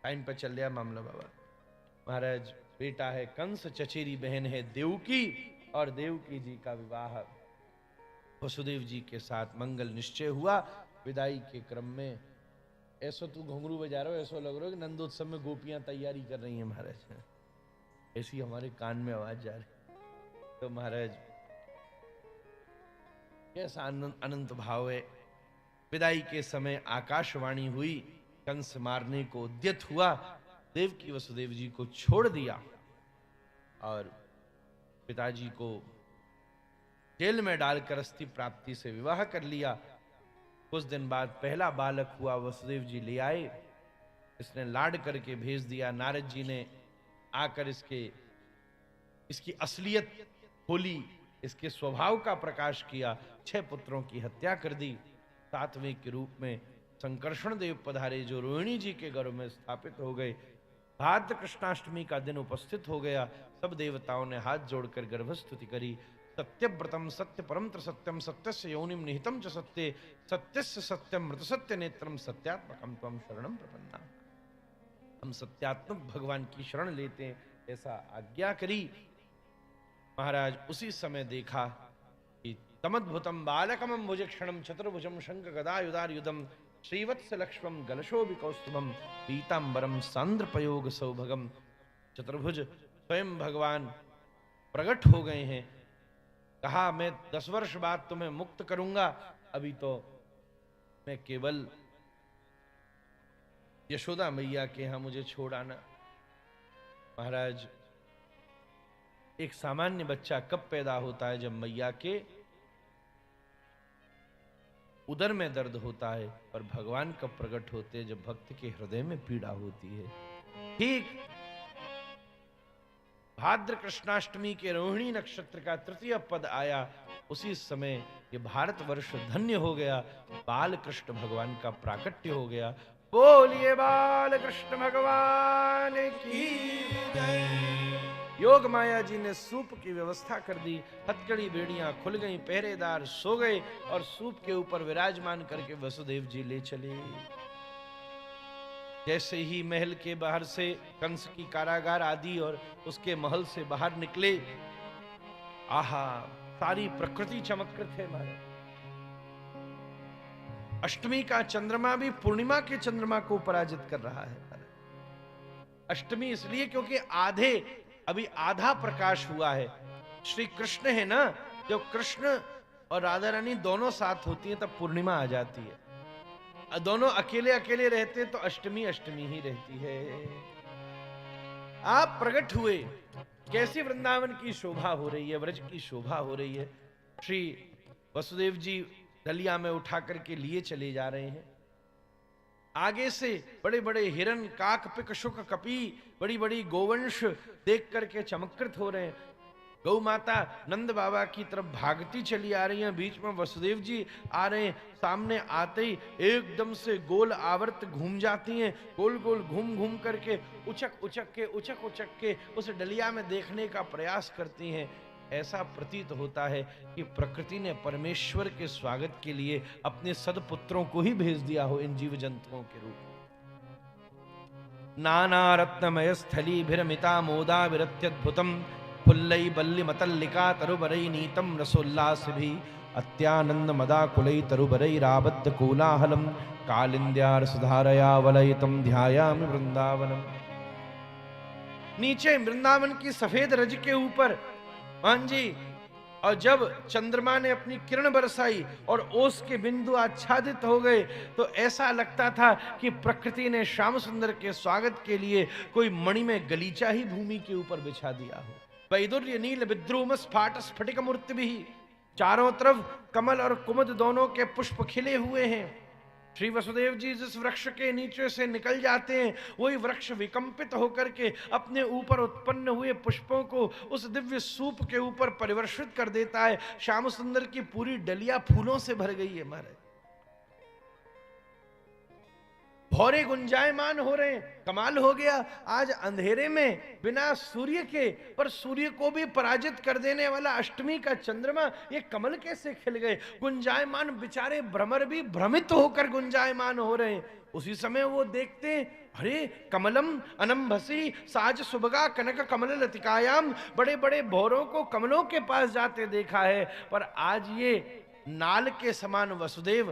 A: टाइम पर चल गया मामला बाबा, महाराज बेटा है कंस, चचेरी बहन है देवकी, और देवकी जी का विवाह वसुदेव जी के साथ मंगल निश्चय हुआ। विदाई के क्रम में ऐसा तू घुंघरू बजा रहा हो, ऐसा लग रहा है कि नंदोत्सव में गोपियां तैयारी कर रही हैं महाराज, ऐसी हमारे कान में आवाज जा रही। तो महाराज कैसा अनंत भाव है। विदाई के समय आकाशवाणी हुई, कंस मारने को उद्यत हुआ, देवकी वसुदेव जी को छोड़ दिया और पिताजी को जेल में डालकर अस्थि प्राप्ति से विवाह कर लिया। कुछ दिन बाद पहला बालक हुआ, वसुदेव जी ले आए, इसने लाड करके भेज दिया। नारद जी ने आकर इसकी असलियत खोली, इसके स्वभाव का प्रकाश किया। 6 पुत्रों की हत्या कर दी। 7वें के रूप में संकर्षण देव पधारे, जो रोहिणी जी के गर्भ में स्थापित हो गए। भाद्र कृष्णाष्टमी का दिन उपस्थित हो गया। सब देवताओं ने हाथ जोड़कर गर्भस्तुति करी। सत्यव्रतम सत्य परम सत्यम सत्यस्य योनिम निहितम च सत्ये सत्यस्य सत्यम मृत सत्य नेत्रम सत्यात्मकम त्वम शरणम प्रपन्ना। हम सत्यात्मक भगवान की शरण लेते हैं, ऐसा आज्ञा करी। महाराज उसी समय देखा कि तमद्भुतम बालकमं भुजक्षणम चतुर्भुजम शंख गदायुधायुधम श्रीवत्स लक्ष्मम गलशोभि कौस्तुभम पीतांबरम सांद्रपयोग सौभगम। चतुर्भुज स्वयं भगवान प्रकट हो गए हैं। कहा मैं 10 वर्ष बाद तुम्हें मुक्त करूंगा, अभी तो मैं केवल यशोदा मैया के यहां मुझे छोड़ आना। महाराज एक सामान्य बच्चा कब पैदा होता है? जब मैया के उदर में दर्द होता है। पर भगवान कब प्रकट होते हैं? जब भक्त के हृदय में पीड़ा होती है। ठीक भाद्र कृष्णाष्टमी के रोहिणी नक्षत्र का 3य पद आया, उसी समय ये भारतवर्ष धन्य हो गया। बाल कृष्ण भगवान का प्राकट्य हो गया। बोलिए बाल कृष्ण भगवान की जय। योग माया जी ने सूप की व्यवस्था कर दी। हथकड़ी बेड़ियां खुल गई, पहरेदार सो गए और सूप के ऊपर विराजमान करके वसुदेव जी ले चले। जैसे ही महल के बाहर से कंस की कारागार आदि और उसके महल से बाहर निकले, आहा सारी प्रकृति चमत्कृत है महाराज। अष्टमी का चंद्रमा भी पूर्णिमा के चंद्रमा को पराजित कर रहा है। अष्टमी इसलिए क्योंकि अभी आधा प्रकाश हुआ है। श्री कृष्ण है ना, जब कृष्ण और राधा रानी दोनों साथ होती हैं तब पूर्णिमा आ जाती है। दोनों अकेले अकेले रहते तो अष्टमी अष्टमी ही रहती है। आप प्रकट हुए, कैसी वृंदावन की शोभा हो रही है, व्रज की शोभा हो रही है। श्री वसुदेव जी डलिया में उठा करके लिए चले जा रहे हैं। आगे से बड़े बड़े हिरण, काक, पिक, शुक, कपी, बड़ी बड़ी गोवंश देख करके चमत्कृत हो रहे हैं। गौ माता नंद बाबा की तरफ भागती चली आ रही हैं। बीच में वसुदेव जी आ रहे हैं। सामने आते ही एकदम से गोल आवर्त घूम जाती हैं। गोल गोल घूम घूम करके उचक उचक के उस डलिया में देखने का प्रयास करती हैं। ऐसा प्रतीत होता है कि प्रकृति ने परमेश्वर के स्वागत के लिए अपने सदपुत्रों को ही भेज दिया हो इन जीव जंतुओं के रूप में। नाना रत्नमय स्थली भिरमिता मोदा विरत्यद्भुतम फुल्लई बल्ली मतल्लिका तरुबरई नीतम रसोल्लास भी अत्यानंद मदाकुलई तरुबरई राबद्ध कोलाहलम कालिंद्यार सुधारया वलयितम ध्यायामि वृंदावनम। नीचे वृंदावन की सफेद रज के ऊपर मान जी, और जब चंद्रमा ने अपनी किरण बरसाई और ओस के बिंदु आच्छादित हो गए तो ऐसा लगता था कि प्रकृति ने श्याम सुंदर के स्वागत के लिए कोई मणि में गलीचा ही भूमि के ऊपर बिछा दिया हो। वैदुर्य नील विद्रुम स्फाट स्फटिक मूर्ति भी, चारों तरफ कमल और कुमुद दोनों के पुष्प खिले हुए हैं। श्री वसुदेव जी जिस वृक्ष के नीचे से निकल जाते हैं वही वृक्ष विकंपित होकर के अपने ऊपर उत्पन्न हुए पुष्पों को उस दिव्य सूप के ऊपर परिवर्षित कर देता है। श्याम सुंदर की पूरी डलिया फूलों से भर गई है महाराज। भौरे गुंजायमान हो रहे हैं, कमाल हो गया। आज अंधेरे में बिना सूर्य के, पर सूर्य को भी पराजित कर देने वाला अष्टमी का चंद्रमा, ये कमल कैसे खिल गए। गुंजायमान बेचारे भ्रमर भी भ्रमित होकर गुंजायमान हो रहे हैं। उसी समय वो देखते हैं, अरे कमलम अनंभसी साज सुबगा कनक कमल लतिकायाम। बड़े बड़े भौरों को कमलों के पास जाते देखा है, पर आज ये नाल के समान वसुदेव,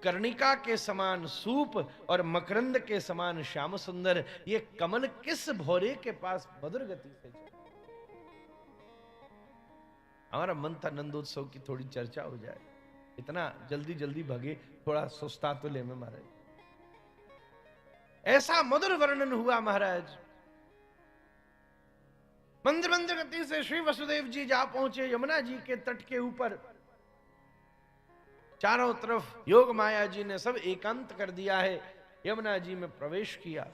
A: कर्णिका के समान सूप और मकरंद के समान श्याम सुंदर, ये कमल किस भौरे के पास मधुर गति से चले। हमारा मन था नंदोत्सव की थोड़ी चर्चा हो जाए, इतना जल्दी जल्दी भगे, थोड़ा सुस्ता तो ले में महाराज। ऐसा मधुर वर्णन हुआ महाराज। मंद मंद गति से श्री वसुदेव जी जा पहुंचे यमुना जी के तट के ऊपर। चारों तरफ योग माया जी ने सब एकांत कर दिया है। यमुना जी में प्रवेश किया।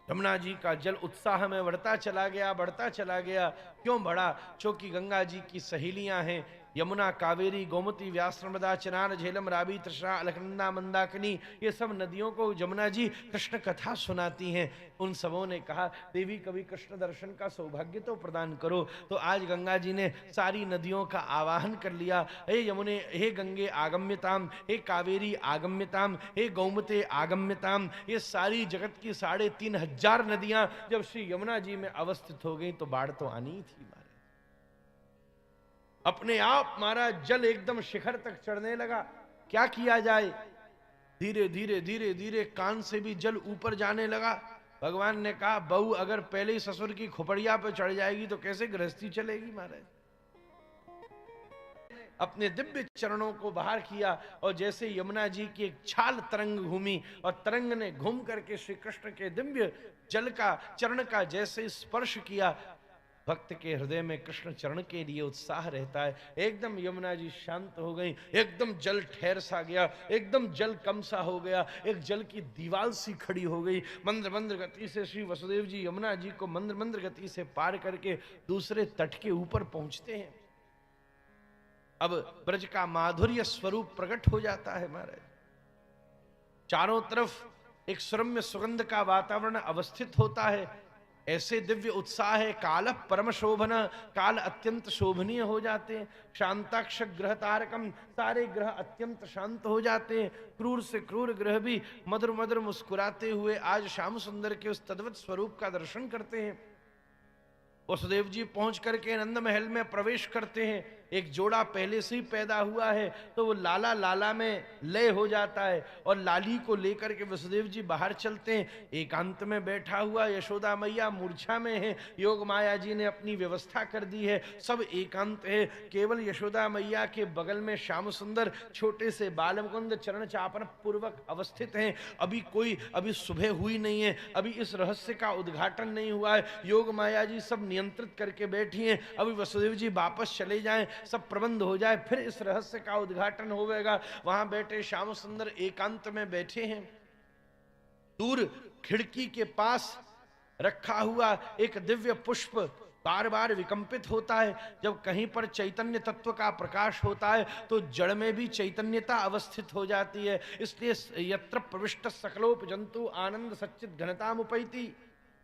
A: यमुना जी का जल उत्साह में बढ़ता चला गया, बढ़ता चला गया। क्यों बढ़ा? क्योंकि गंगा जी की सहेलियां हैं यमुना, कावेरी, गोमती, व्यास, नर्मदा, चिनार, झेलम, रावी, तृष्णा, अलकनंदा, मंदाकिनी, ये सब नदियों को यमुना जी कृष्ण कथा सुनाती हैं। उन सबों ने कहा देवी कभी कृष्ण दर्शन का सौभाग्य तो प्रदान करो। तो आज गंगा जी ने सारी नदियों का आवाहन कर लिया। हे यमुने, हे गंगे आगम्यताम, हे कावेरी आगम्यताम, हे गौमते आगम्यताम। ये सारी जगत की 3,500 नदियां जब श्री यमुना जी में अवस्थित हो गई तो बाढ़ तो आनी ही थी। अपने आप महाराज जल एकदम शिखर तक चढ़ने लगा। क्या किया जाए? धीरे धीरे धीरे धीरे कान से भी जल ऊपर जाने लगा। भगवान ने कहा बहू अगर पहले ही ससुर की खोपड़िया पे चढ़ जाएगी तो कैसे गृहस्थी चलेगी महाराज। अपने दिव्य चरणों को बाहर किया और जैसे यमुना जी की एक छाल तरंग घूमी और तरंग ने घूम करके श्री कृष्ण के दिव्य जल का चरण का जैसे स्पर्श किया, भक्त के हृदय में कृष्ण चरण के लिए उत्साह रहता है। एकदम यमुना जी शांत हो गई, एकदम जल ठहर सा गया, एकदम जल कम सा हो गया, एक जल की दीवार सी खड़ी हो गई। मंद्र मंद्र गति से श्री वसुदेव जी यमुना जी को मंद्र मंद्र गति से पार करके दूसरे तट के ऊपर पहुंचते हैं। अब ब्रज का माधुर्य स्वरूप प्रकट हो जाता है महाराज। चारों तरफ एक सुरम्य सुगंध का वातावरण अवस्थित होता है। ऐसे दिव्य उत्साह है। काल परम शोभन, काल अत्यंत शोभनीय हो जाते हैं। शांताक्ष ग्रह तारकम, सारे ग्रह अत्यंत शांत हो जाते हैं। क्रूर से क्रूर ग्रह भी मधुर मधुर मुस्कुराते हुए आज श्याम सुंदर के उस तद्वत स्वरूप का दर्शन करते हैं। वसुदेव जी पहुंच करके नंद महल में प्रवेश करते हैं। एक जोड़ा पहले से ही पैदा हुआ है तो वो लाला लाला में लय हो जाता है और लाली को लेकर के वसुदेव जी बाहर चलते हैं। एकांत में बैठा हुआ यशोदा मैया मूर्छा में है। योग माया जी ने अपनी व्यवस्था कर दी है, सब एकांत है। केवल यशोदा मैया के बगल में श्याम सुंदर छोटे से बाल मुकुंद चरण चापन पूर्वक अवस्थित हैं। अभी सुबह हुई नहीं है, अभी इस रहस्य का उद्घाटन नहीं हुआ है। योग माया जी सब नियंत्रित करके बैठी हैं। अभी वसुदेव जी वापस चले जाएं, सब प्रबंध हो जाए, फिर इस रहस्य का उद्घाटन होगा। वहां बैठे श्याम सुंदर एकांत में बैठे हैं। दूर खिड़की के पास रखा हुआ एक दिव्य पुष्प बार बार विकंपित होता है। जब कहीं पर चैतन्य तत्व का प्रकाश होता है तो जड़ में भी चैतन्यता अवस्थित हो जाती है। इसलिए यत्र प्रविष्ट सकलोप जंतु आनंद सच्चित घनतामुपैति।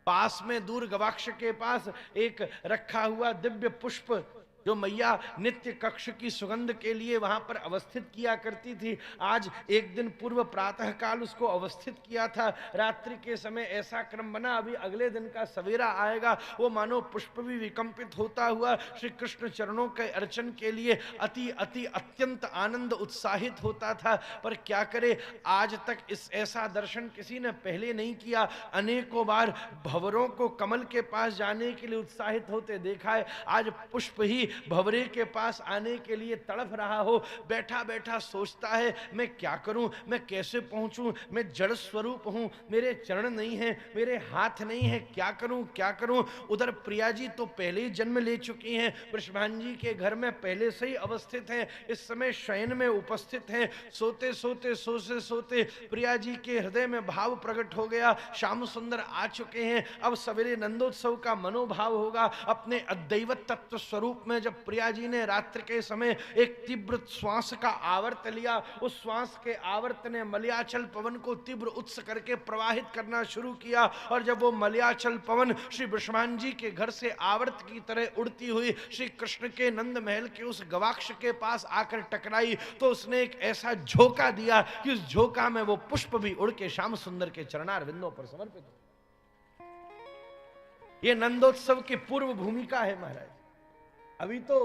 A: पास में दूर गवाक्ष के पास एक रखा हुआ दिव्य पुष्प जो मैया नित्य कक्ष की सुगंध के लिए वहां पर अवस्थित किया करती थी, आज एक दिन पूर्व प्रातः काल उसको अवस्थित किया था। रात्रि के समय ऐसा क्रम बना, अभी अगले दिन का सवेरा आएगा, वो मानो पुष्प भी विकंपित होता हुआ श्री कृष्ण चरणों के अर्चन के लिए अति अति अत्यंत आनंद उत्साहित होता था। पर क्या करे, आज तक इस ऐसा दर्शन किसी ने पहले नहीं किया। अनेकों बार भंवरों को कमल के पास जाने के लिए उत्साहित होते देखा है, आज पुष्प ही भंवरे के पास आने के लिए तड़फ रहा हो। बैठा बैठा सोचता है मैं क्या करूं, मैं कैसे पहुंचूं, मैं जड़ स्वरूप हूं, मेरे चरण नहीं हैं, मेरे हाथ नहीं है, क्या करूं क्या करूं। उधर प्रिया जी तो पहले ही जन्म ले चुकी हैं, वृषभान जी के घर में पहले से ही अवस्थित हैं, इस समय शयन में उपस्थित हैं। सोते सोते सोते सोते प्रिया जी के हृदय में भाव प्रकट हो गया, श्याम सुंदर आ चुके हैं। अब सवेरे नंदोत्सव का मनोभाव होगा। अपने अद्वैत तत्व स्वरूप में जब प्रिया जी ने रात्रि के समय एक तीव्र श्वास का आवर्त लिया, उस श्वास के आवर्त ने मलयाचल पवन को तीव्र उत्स करके प्रवाहित करना शुरू किया। और जब वो मलयाचल पवन श्री वृषभान जी के घर से आवर्त की तरह उड़ती हुई श्री कृष्ण के नंद महल के उस गवाक्ष के पास आकर टकराई तो उसने एक ऐसा झोंका दिया कि उस झोंका में वो पुष्प भी उड़ के श्याम सुंदर के चरणार बिंदों पर समर्पित हो। ये नंदोत्सव की पूर्व भूमिका है महाराज। अभी तो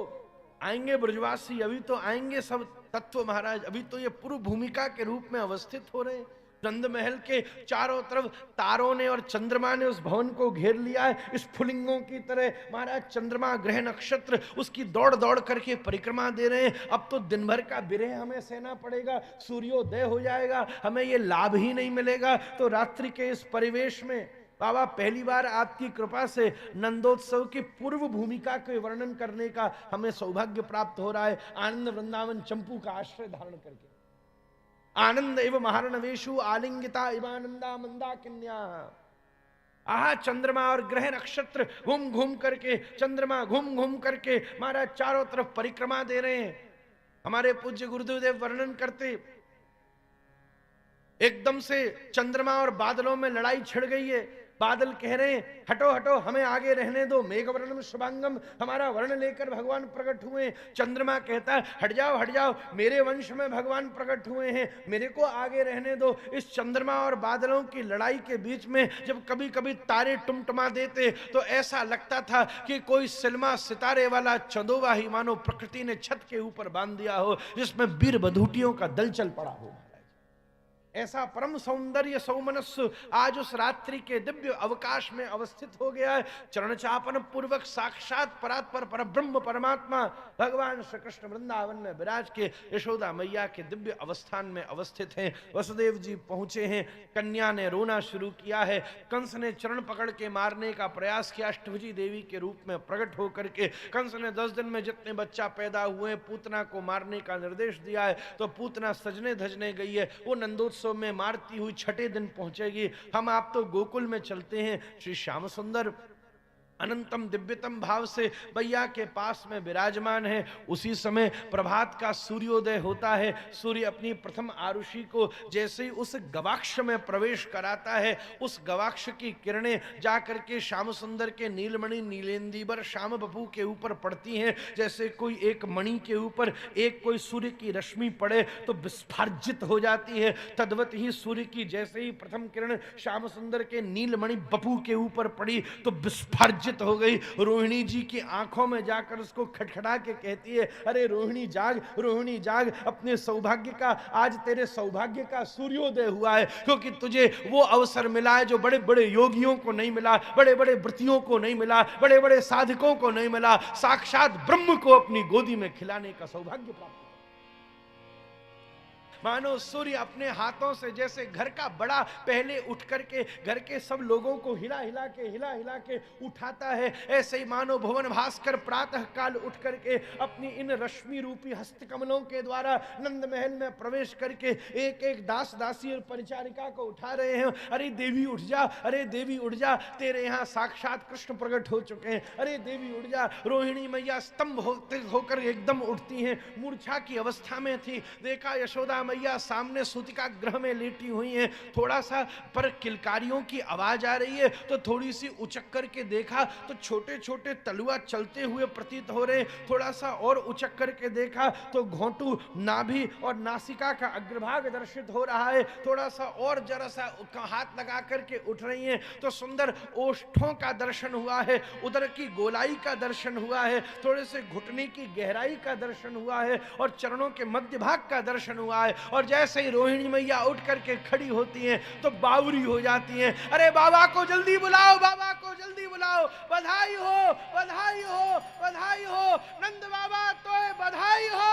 A: आएंगे ब्रजवासी, अभी तो आएंगे सब तत्व महाराज, अभी तो ये पूर्व भूमिका के रूप में अवस्थित हो रहे हैं। नंद महल के चारों तरफ तारों ने और चंद्रमा ने उस भवन को घेर लिया है। इस फुलिंगों की तरह महाराज चंद्रमा ग्रह नक्षत्र उसकी दौड़ दौड़ करके परिक्रमा दे रहे हैं। अब तो दिन भर का विरह हमें सहना पड़ेगा, सूर्योदय हो जाएगा, हमें ये लाभ ही नहीं मिलेगा। तो रात्रि के इस परिवेश में बाबा पहली बार आपकी कृपा से नंदोत्सव की पूर्व भूमिका के वर्णन करने का हमें सौभाग्य प्राप्त हो रहा है। आनंद वृंदावन चंपू का आश्रय धारण करके आनंद एवं महारणवेशु आलिंगिता इवानंदा मंदा कन्या। आहा, चंद्रमा और ग्रह नक्षत्र घूम घूम करके, चंद्रमा घूम घूम करके महाराज चारों तरफ परिक्रमा दे रहे हैं। हमारे पूज्य गुरुदेव वर्णन करते, एकदम से चंद्रमा और बादलों में लड़ाई छिड़ गई है। बादल कह रहे हैं हटो हटो, हमें आगे रहने दो, मेघ वर्णम शुभांगम, हमारा वर्ण लेकर भगवान प्रकट हुए। चंद्रमा कहता है हट जाओ हट जाओ, मेरे वंश में भगवान प्रकट हुए हैं, मेरे को आगे रहने दो। इस चंद्रमा और बादलों की लड़ाई के बीच में जब कभी कभी तारे टुमटुमा देते तो ऐसा लगता था कि कोई सिल्मा सितारे वाला चंदोवा ही मानो प्रकृति ने छत के ऊपर बांध दिया हो, जिसमें वीर बधूटियों का दल चल पड़ा हो। ऐसा परम सौंदर्य सौमनस्सु आज उस रात्रि के दिव्य अवकाश में अवस्थित हो गया है। चरण चापन पूर्वक साक्षात परात्पर परब्रह्म परमात्मा भगवान श्री कृष्ण वृंदावन में विराज के यशोदा मैया के दिव्य अवस्थान में अवस्थित हैं। वसुदेव जी पहुंचे हैं, कन्या ने रोना शुरू किया है, कंस ने चरण पकड़ के मारने का प्रयास किया। अष्टभुजी देवी के रूप में प्रकट होकर के कंस ने 10 दिन में जितने बच्चा पैदा हुए पूतना को मारने का निर्देश दिया है। तो पूतना सजने धजने गई है, वो नंदोत्सव में मारती हुई छठे दिन पहुंचेगी। हम आप तो गोकुल में चलते हैं। श्री श्याम सुंदर अनंतम दिव्यतम भाव से भैया के पास में विराजमान है। उसी समय प्रभात का सूर्योदय होता है। सूर्य अपनी प्रथम आरुषि को जैसे ही उस गवाक्ष में प्रवेश कराता है, उस गवाक्ष की किरणें जाकर के श्याम सुंदर के नीलमणि नीलेंदीवर श्याम बपू के ऊपर पड़ती हैं। जैसे कोई एक मणि के ऊपर एक कोई सूर्य की रश्मि पड़े तो विस्फार्जित हो जाती है, तद्वत ही सूर्य की जैसे ही प्रथम किरण श्याम सुंदर के नीलमणि बपू के ऊपर पड़ी तो विस्फार्जित हो गई। रोहिणी जी की आंखों में जाकर उसको खटखटा के कहती है अरे रोहिणी जाग, रोहिणी जाग, अपने सौभाग्य का, आज तेरे सौभाग्य का सूर्योदय हुआ है, क्योंकि तुझे वो अवसर मिला है जो बड़े बड़े योगियों को नहीं मिला, बड़े बड़े व्रतियों को नहीं मिला, बड़े बड़े साधकों को नहीं मिला। साक्षात ब्रह्म को अपनी गोदी में खिलाने का सौभाग्य प्राप्त। मानो सूर्य अपने हाथों से जैसे घर का बड़ा पहले उठ करके घर के सब लोगों को हिला हिला के उठाता है, ऐसे ही मानो भुवन भास्कर प्रातः काल उठ करके अपनी इन रश्मि रूपी हस्तकमलों के द्वारा नंद महल में प्रवेश करके एक एक दास दासी और परिचारिका को उठा रहे हैं। अरे देवी उठ जा, अरे देवी उठ जा, तेरे यहाँ साक्षात कृष्ण प्रकट हो चुके हैं, अरे देवी उठ जा। रोहिणी मैया स्तंभ होकर एकदम उठती हैं, मूर्छा की अवस्था में थी। देखा यशोदा मैया सामने सूतिका ग्रह में लेटी हुई हैं, थोड़ा सा पर किलकारियों की आवाज आ रही है तो थोड़ी सी उचक करके देखा तो छोटे छोटे तलुआ चलते हुए प्रतीत हो रहे। थोड़ा सा और उचक करके देखा तो घोंटू, नाभि और नासिका का अग्रभाग दर्शित हो रहा है। थोड़ा सा और जरा सा हाथ लगा करके उठ रही हैं तो सुंदर ओष्ठों का दर्शन हुआ है, उदर की गोलाई का दर्शन हुआ है, थोड़े से घुटने की गहराई का दर्शन हुआ है और चरणों के मध्य भाग का दर्शन हुआ है। और जैसे ही रोहिणी मैया उठ करके खड़ी होती हैं तो बावरी हो जाती हैं। अरे बाबा को जल्दी बुलाओ, बाबा को जल्दी बुलाओ, बधाई हो, बधाई हो, बधाई हो, नंद बाबा तो बधाई हो।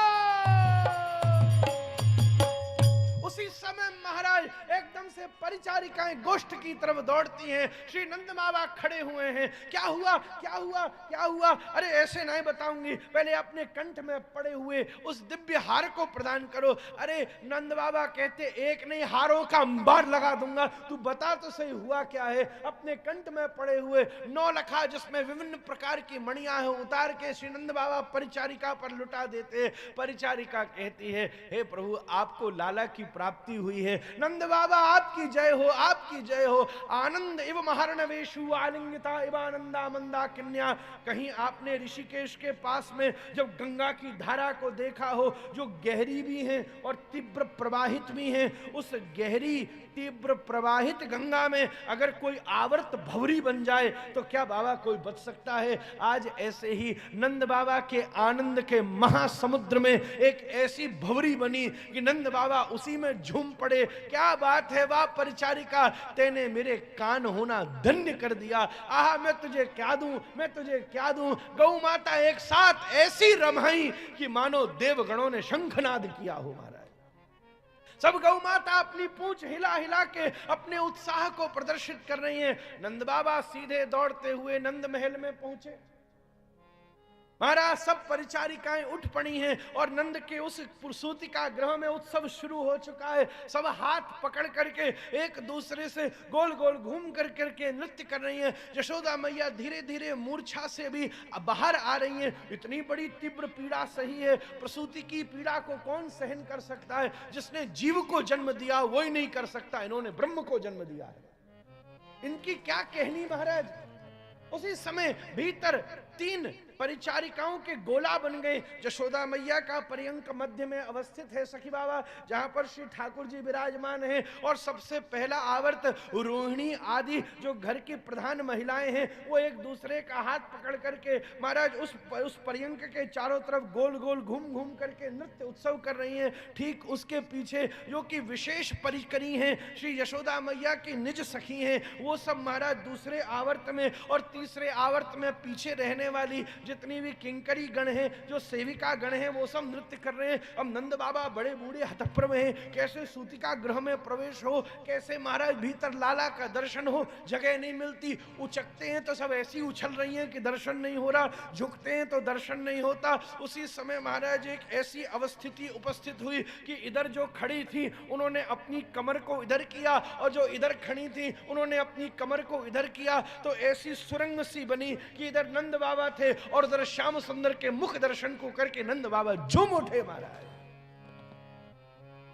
A: उसी समय महाराज एकदम से परिचारिकाएं गोष्ठ की तरफ दौड़ती हैं। श्री नंद बाबा खड़े हुए हैं। क्या हुआ, क्या हुआ, क्या हुआ? अरे ऐसे नहीं बताऊंगी, पहले अपने कंठ में पड़े हुए उस दिव्य हार को प्रदान करो। अरे नंद बाबा कहते एक नहीं हारों का अंबार लगा दूंगा, तू बता तो सही हुआ क्या है। अपने कंठ में पड़े हुए 9 लखा जिसमें विभिन्न प्रकार की मणियां हैं उतार के श्री नंद बाबा परिचारिका पर लुटा देते। परिचारिका कहती है हे प्रभु आपको लाला की प्राप्ति हुई है। नंद बाबा आप आपकी जय हो, आपकी जय हो। आनंद एवं महारणवेशु आलिंगिता एवं आनंदा मंदा कन्या। कहीं आपने ऋषिकेश के पास में जब गंगा की धारा को देखा हो, जो गहरी भी है और तीव्र प्रवाहित भी है, उस गहरी तीव्र प्रवाहित गंगा में अगर कोई आवर्त भंवरी बन जाए तो क्या बाबा कोई बच सकता है? आज ऐसे ही नंद बाबा के आनंद के महासमुद्र में एक ऐसी भंवरी बनी कि नंद बाबा उसी में झूम पड़े। क्या बात है वाह परिचारिका, तेने मेरे कान होना धन्य कर दिया। आहा, मैं तुझे क्या दूं, मैं तुझे क्या दूं। गौ माता एक साथ ऐसी रमाई कि मानो देवगणों ने शंखनाद किया हो। महाराज सब गौ माता अपनी पूंछ हिला हिला के अपने उत्साह को प्रदर्शित कर रही हैं। नंद बाबा सीधे दौड़ते हुए नंद महल में पहुंचे। महाराज सब परिचारिकाएं उठ पड़ी हैं और नंद के उस प्रसूतिका गृह में उत्सव शुरू हो चुका है। सब हाथ पकड़ करके एक दूसरे से गोल गोल घूम कर करके नृत्य कर रही हैं। यशोदा मैया धीरे धीरे मूर्छा से भी बाहर आ रही हैं। इतनी बड़ी तीव्र पीड़ा सही है। प्रसूति की पीड़ा को कौन सहन कर सकता है? जिसने जीव को जन्म दिया वो ही नहीं कर सकता, इन्होंने ब्रह्म को जन्म दिया है। इनकी क्या कहनी महाराज। उसी समय भीतर 3 परिचारिकाओं के गोला बन गए। यशोदा मैया का पर्यंक मध्य में अवस्थित है सखी बाबा, जहां पर श्री ठाकुर जी विराजमान हैं। और सबसे पहला आवर्त रोहिणी आदि जो घर की प्रधान महिलाएं हैं, वो एक दूसरे का हाथ पकड़ करके महाराज उस पर्यंक के चारों तरफ गोल गोल घूम घूम करके नृत्य उत्सव कर रही हैं। ठीक उसके पीछे जो कि विशेष परिकरी हैं, श्री यशोदा मैया की निज सखी हैं, वो सब महाराज दूसरे आवर्त में और तीसरे आवर्त में पीछे रहने वाली जितनी भी किंकरी गण हैं, जो सेविका गण हैं, वो सब नृत्य कर रहे हैं। अब नंद बाबा बड़े बूढ़े हतप्रभ हैं, कैसे सूतिका गृह में प्रवेश हो, कैसे महाराज भीतर लाला का दर्शन हो, जगह नहीं मिलती। उचकते हैं तो सब ऐसी उछल रही हैं कि दर्शन नहीं हो रहा, झुकते हैं तो दर्शन नहीं होता। उसी समय महाराज एक ऐसी अवस्थिति उपस्थित हुई कि इधर जो खड़ी थी उन्होंने अपनी कमर को इधर किया और जो इधर खड़ी थी उन्होंने अपनी कमर को इधर किया। तो ऐसी सुरंग सी बनी कि इधर नंद बाबा थे और उधर श्याम सुंदर के मुख दर्शन को करके नंद बाबा झूम उठे महाराज।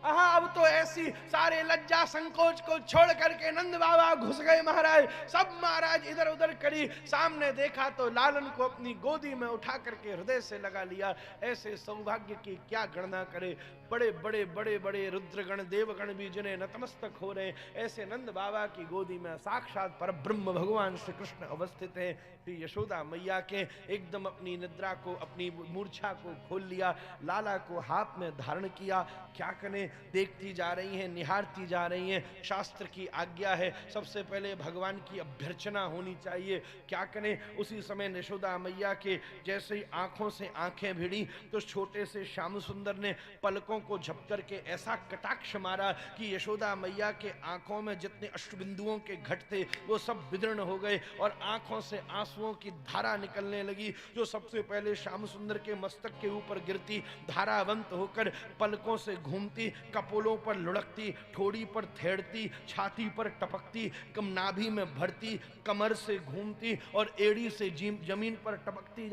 A: आहा, अब तो ऐसी सारे लज्जा संकोच को छोड़ करके नंद बाबा घुस गए महाराज। सब महाराज इधर उधर करी, सामने देखा तो लालन को अपनी गोदी में उठा करके हृदय से लगा लिया। ऐसे सौभाग्य की क्या गणना करे। बड़े बड़े बड़े बड़े रुद्रगण देवगण भी जिन्हें नतमस्तक हो रहे, ऐसे नंद बाबा की गोदी में साक्षात परब्रह्म भगवान श्री कृष्ण अवस्थित है। फिर यशोदा मैया के एकदम अपनी निद्रा को, अपनी मूर्छा को खोल लिया, लाला को हाथ में धारण किया। क्या करें, देखती जा रही हैं, निहारती जा रही हैं। शास्त्र की आज्ञा है सबसे पहले भगवान की अभ्यर्चना होनी चाहिए। क्या करें, उसी समय यशोदा मैया के जैसे ही आंखों से आंखें भिड़ी तो छोटे से श्याम सुंदर ने पलकों को झपक करके ऐसा कटाक्ष मारा कि यशोदा मैया के आंखों में जितने अष्टबिंदुओं के घट थे वो सब विदीर्ण हो गए और आंखों से आंसुओं की धारा निकलने लगी, जो सबसे पहले श्याम सुंदर के मस्तक के ऊपर गिरती, धारावंत होकर पलकों से घूमती, कपोलों पर लुढ़कती, ठोड़ी पर थेड़ती, छाती पर टपकती, नाभि में भरती, कमर से घूमती और एड़ी से जमीन पर टपकती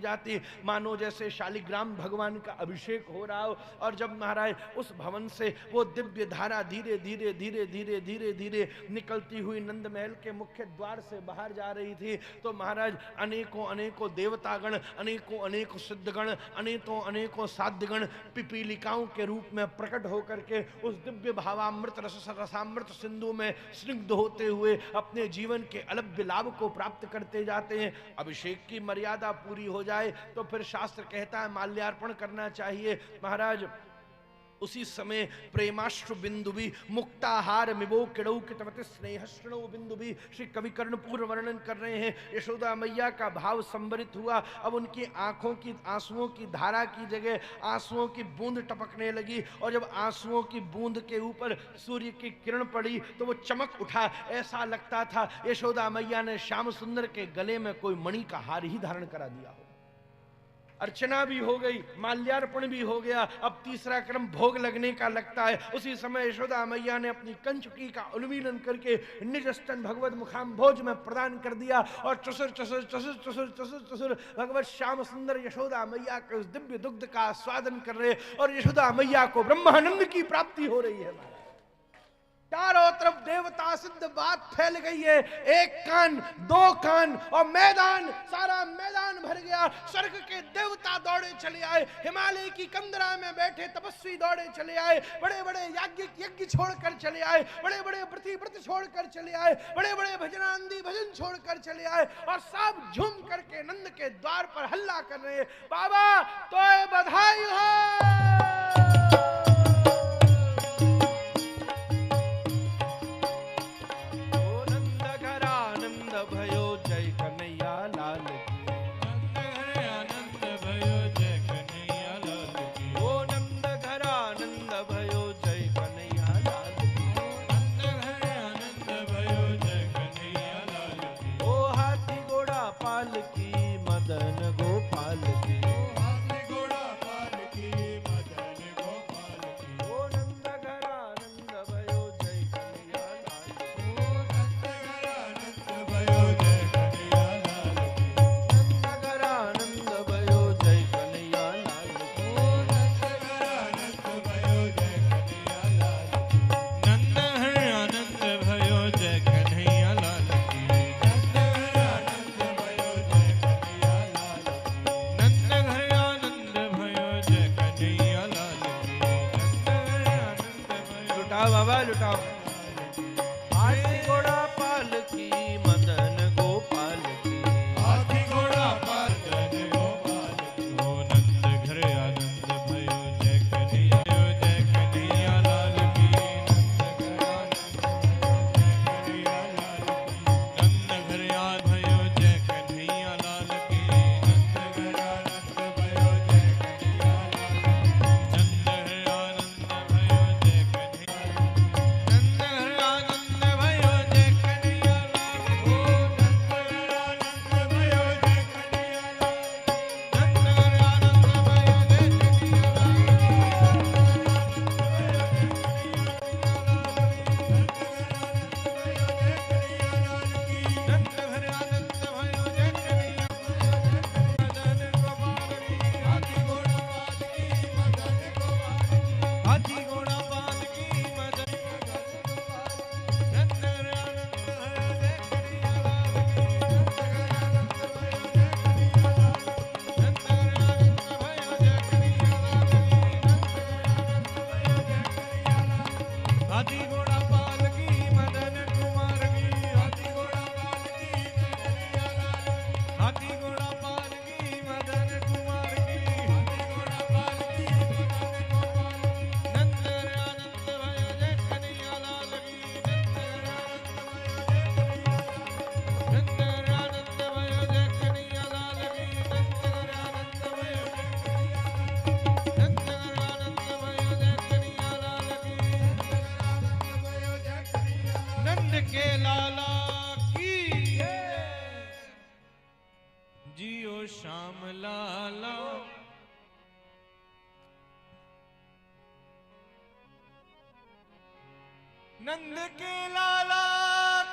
A: जाती, मानो जैसे शालिग्राम भगवान का अभिषेक हो रहा हो। और जब महाराज उस भवन से वो दिव्य धारा धीरे धीरे धीरे धीरे धीरे धीरे निकलती हुई नंद महल के मुख्य द्वार से बाहर जा रही थी, तो महाराज अनेकों अनेकों देवतागण, अनेकों अनेकों सिद्धगण, अनेकों अनेकों साध्यगण पिपीलिकाओं के रूप में प्रकट होकर के उस दिव्य भावामृत रसामृत सिंधु में स्निग्ध होते हुए अपने जीवन के अलभ्य लाभ को प्राप्त करते जाते हैं। अभिषेक की मर्यादा पूरी हो जाए तो फिर शास्त्र कहता है माल्यार्पण करना चाहिए। महाराज उसी समय प्रेमाश्रु बिंदु भी मुक्ताहार मिबो किड़ऊ किटवत स्नेहश्रणो बिंदु भी श्री कवि कर्ण पूर्व वर्णन कर रहे हैं। यशोदा मैया का भाव संवरित हुआ। अब उनकी आंखों की आंसुओं की धारा की जगह आंसुओं की बूंद टपकने लगी और जब आंसुओं की बूंद के ऊपर सूर्य की किरण पड़ी तो वो चमक उठा। ऐसा लगता था यशोदा मैया ने श्याम सुंदर के गले में कोई मणि का हार ही धारण करा दिया हो। अर्चना भी हो गई, माल्यार्पण भी हो गया, अब तीसरा क्रम भोग लगने का लगता है। उसी समय यशोदा मैया ने अपनी कंचुकी का उन्मीलन करके निज स्तन भगवत मुखाम भोज में प्रदान कर दिया और चुसुर चुसुर चुसुर चुसुर चुसुर चुसुर भगवत श्याम सुंदर यशोदा मैया के उस दिव्य दुग्ध का स्वादन कर रहे और यशोदा मैया को ब्रह्मानंद की प्राप्ति हो रही है। चारों तरफ देवता सिद्ध बात फैल गई है। एक कान, दो कान और मैदान, सारा मैदान भर गया। स्वर्ग के देवता दौड़े चले आए, हिमालय की कंदरा में बैठे तपस्वी दौड़े चले आए, बड़े बड़े याज्ञिक यज्ञ छोड़कर चले आए, बड़े बड़े व्रत छोड़कर चले आए, बड़े बड़े भजनांदी भजन छोड़कर चले आए और सब झूम करके नंद के द्वार पर हल्ला कर रहे हैं, बाबा तो बधाई हो। भयो जय कन्हैया लाल की,
B: नंद घर आनंद भयो जय कन्हैया लाल की,
A: ओ नंद घर आनंद भयो जय कन्हैया लाल की,
B: नंद घर आनंद भयो जय कन्हैया लाल की,
A: ओ हाथी घोड़ा पाल की मदन गोपाल की,
B: हाथी घोड़ा पाल की मदन गोपाल की,
A: ओ नंद घर आनंद भयो जय कन्हैया लाल की,
B: नंद घर आनंद भयो जय कन्हैया लाल की,
A: नंद घर आनंद भयो जय कन्हैया लाल की,
B: नंद घर आनंद भयो जय कन्हैया लाल की, नंद घर आनंद भयो जय कन्हैया लाल की, नंद घर आनंद भयो जय कन्हैया लाल की, नंद घर आनंद भयो जय कन्हैया लाल की, नंद घर आनंद भयो
A: लुटाओ बाबा लुटाओ। हाथी घोड़ा पाल की मदन गोपाल की,
B: हाथी घोड़ा पाल गोपाल की, ओ नंद घर आनंद भयो जय कन्हैया जय कन्हैया लाल की, नंद घर आनंद भयो जय कन्हैया लाल की, नंद घर आनंद भयो जय कन्हैया लाल की, नंद घर आनंद भयो जय कन्हैया लाल की, नंद घर आनंद भयो जय कन्हैया लाल की, ओ नंद घर आनंद भयो जय कन्हैया लाल की, नंद घर आनंद भयो जय हाथी घोड़ा पाल की मदन नंद घर आनंद भयो जय कन्हैया लाल की, नंद घर आनंद भयो जय कन्हैया लाल की, नंद घर आनंद भयो जय कन्हैया लाल की, नंद घर आनंद भयो जय कन्हैया लाल की, हाथी घोड़ा पाल की मदन कुमार की, हाथी घोड़ा पाल की कन्हैया लाल की, हाथी घोड़ा पाल की मदन कुमार की, हाथी घोड़ा पाल की मदन गोपाल की, नंद घर आनंद भयो जय कन्हैया लाल की, नंद घर आनंद भयो जय कन्हैया लाल की, नंद घर आनंद भयो जय कन्हैया लाल की, नंद घर आनंद भयो जय कन्हैया लाल की, नंद घर आनंद भयो जय कन्हैया लाल की, नंद के लाला की जियो श्याम लाला, नंद के लाला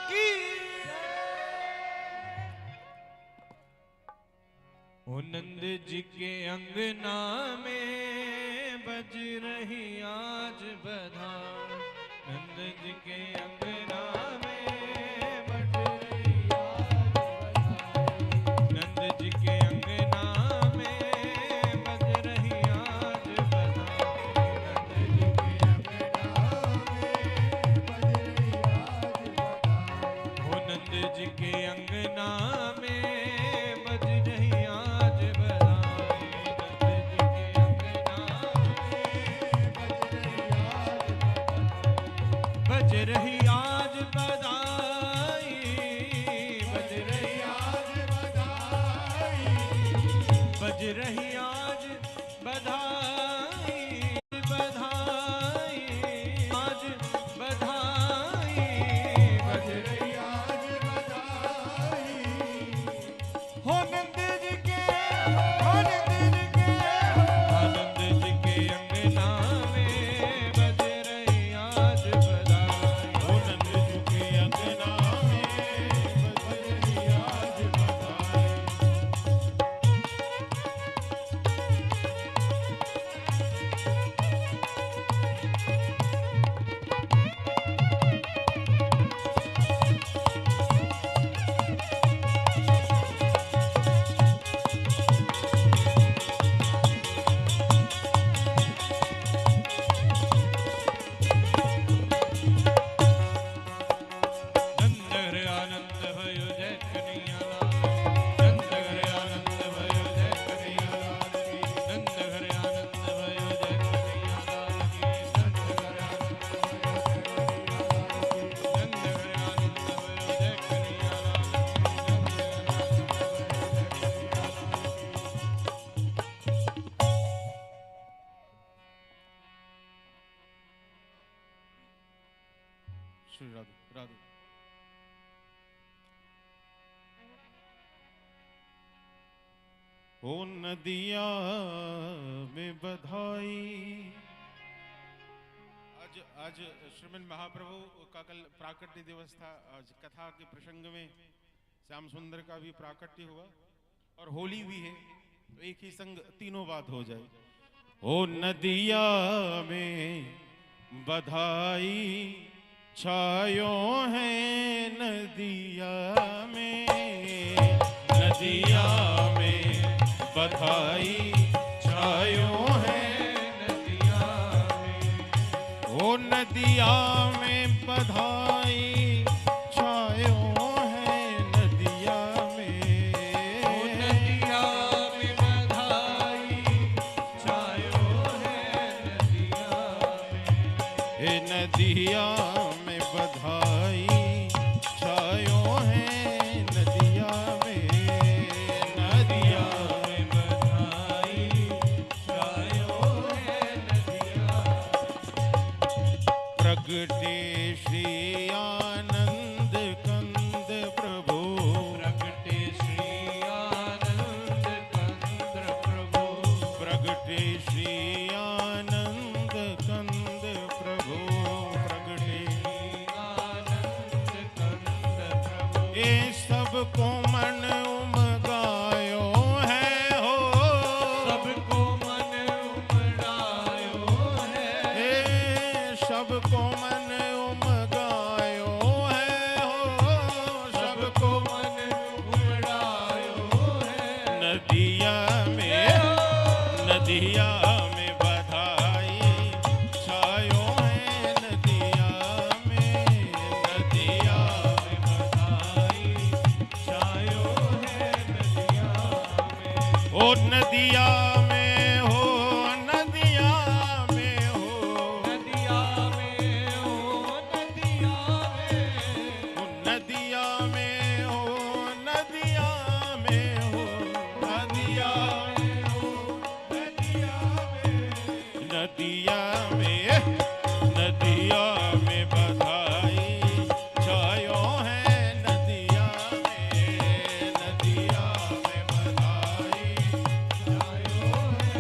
B: की ओ नंद जी के अंगना में बज रही आज बधाई, नंद जी के अंगना में बज रही आज बधाई, नंद जी के अंगना में बज रही आज बधाई, नंद जी के अंगना में बज रही आज बधाई, ओ नंद जी के अंगना में बज रही आज बधाई, नंद जी के अंगना में बज रही आज बधाई, बज रही आज बधाई, बज रही आज बधाई, बधाई आज बधाई, बज रही आज बधाई, हो नंद जी के, हो नंद जी के, आनंद जी के अंगना में बज रही आज बधाई, हो नंद जी के अंगना में बज रही आज बधाई, श्री राधे राधे। ओ नदिया में बधाई। आज श्रीमन महाप्रभु का कल प्राकट्य दिवस था। आज कथा के प्रसंग में श्याम सुंदर का भी प्राकट्य हुआ और होली भी है, तो एक ही संग तीनों बात हो जाए। ओ नदिया में बधाई छायो है नदिया में, नदिया में बधाई छायो है नदिया में। ओ नदिया में बधाई छायो है नदिया में, ओ नदिया में बधाई छायो है नदिया में। हे नदिया में बधाई छायो है नदिया में, नदिया में बधाई छायो है नदिया। प्रगटे श्री आनंद कंद प्रभु, प्रगटे श्री आनंद कंद प्रभु, प्रगटे श्री आनंद कंद प्रभु, प्रगटे आनंद कंद प्रभु। ये सबको मन उमगायो है हो, सबको मन उमगायो है, हे सबको मन उमगायो है हो, सबको मन उमगायो है। नदिया में, नदिया में बधाई छायो है नदिया में, नदिया में बधाई छायो है नदिया में। ओ नदिया में हो, नदिया में हो, नदिया में हो, नदिया में, ओ नदिया में हो, नदिया में हो, नदिया में हो, नदिया में, नदिया में, नदिया में बधाई छायो है नदिया में, नदिया में बधाई छायो है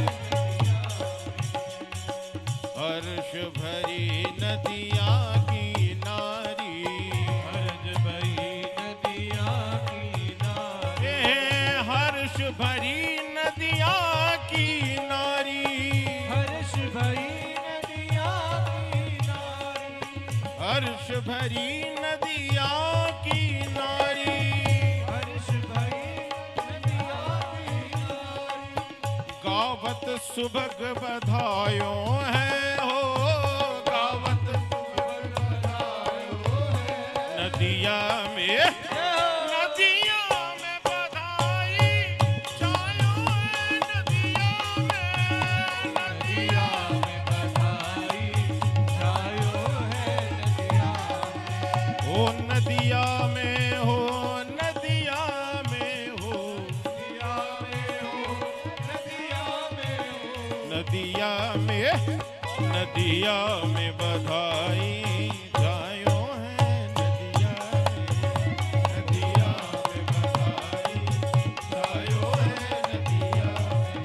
B: नदिया में। हर्ष भरी नदिया की नारी, हर्ष भरी नदिया की नारी, हर्ष भरी नदिया की नारी, हर्ष भरी नदिया की नारी, हर्ष भरी नदिया की नारी, हर्ष भरी नदिया की नारी। गावत सुबह बधायो है हो, गावत सुबह बधायो है नदिया में, नदिया में बधाई छायो है नदिया में, नदिया में बधाई छायो है नदिया में। ओ नदिया में हो, नदिया में हो, नदिया में हो, नदिया में हो, नदिया में, नदिया में बधाई छायो है नदिया में, नदिया में बधाई छायो है नदिया में।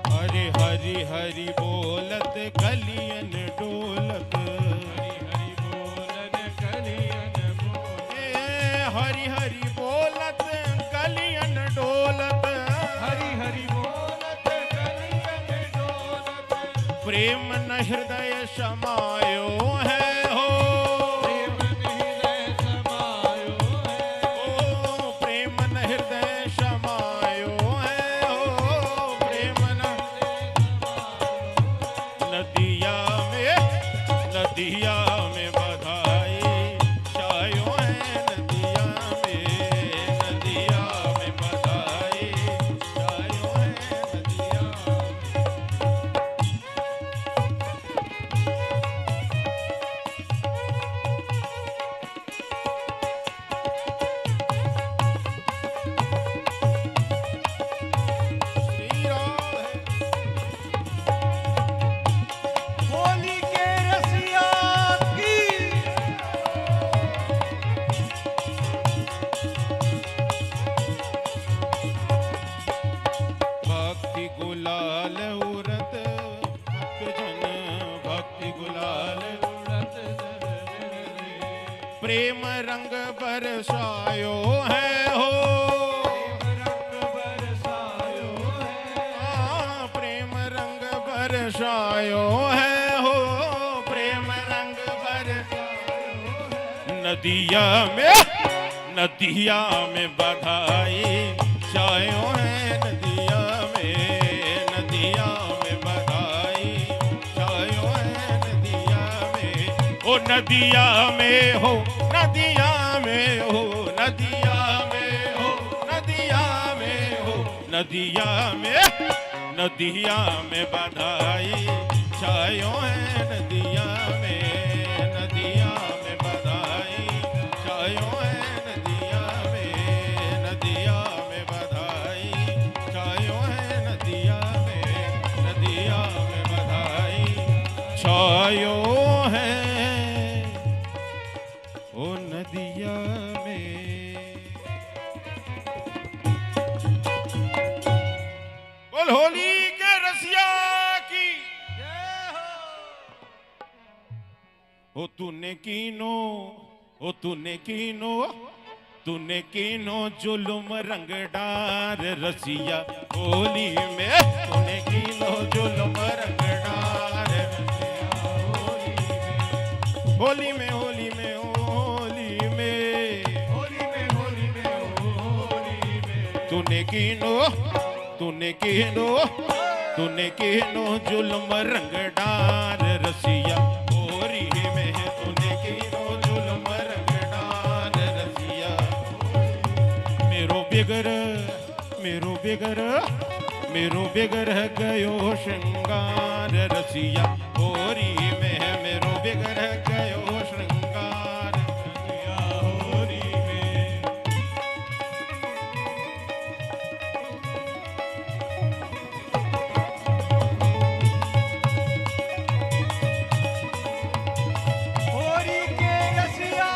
B: हरे हरि हरि बोलत कलियन डोलत, हरि हरि बोलत कलियन बोलत, हरि हरि बोलत कलियन डोलत, हरि हरि बोलत कलियन डोलत। प्रेम न हृदय समायो है हो, प्रेम न हृदय समायो है, ओ प्रेम न हृदय समायो है हो, प्रेम न नदिया में, नदिया में बधाई छायो है नदिया गुलाल उड़त जरे
C: प्रेम रंग बरसायो है हो,
B: रंग बरसायो है
C: हाँ, प्रेम रंग बरसायो है हो, प्रेम रंग बरसायो है। नदिया में बधाई छायो है, नदिया में बधाई छायो है, नदिया में ओ नदिया में हो, नदिया में हो, नदिया में हो, नदिया में हो, नदिया में बधाई छायो है, नदिया में बधाई छायो है, नदिया में बधाई छायो है, नदिया में बधाई छायो है, ओ नदिया में। बोल होली के रसिया की ओ तूने कीनो जुल्म रंग डार रसिया होली में, तूने कीनो जुल्म रंग डार रसिया होली में, होली में, होली में, होली में, होली में, होली में तूने कीनो जुल्म रंग डार रसिया होली में, तूने कीनो जुल्म रंग डार रसिया। मेरो बिगर गयो श्रृंगार रसिया होरी में, मेरो बिगर गयो श्रृंगार रसिया होरी में।
B: होरी के रसिया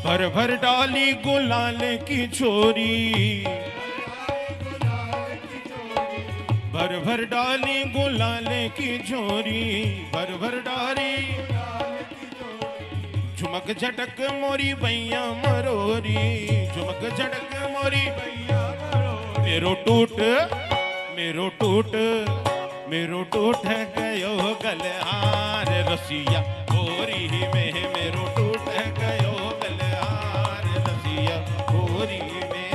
C: भर भर डाली गुलाल की छोरी, भर भर डाली गुलाल की छोरी, भर भर डाली झुमक झटक मोरी भैया मरोरी, झुमक झटक मोरी भैया मरोरी। मेरो टूट गयो गलहार रसिया होरी में, मेरो टूट गयो गलहार रसिया होरी में।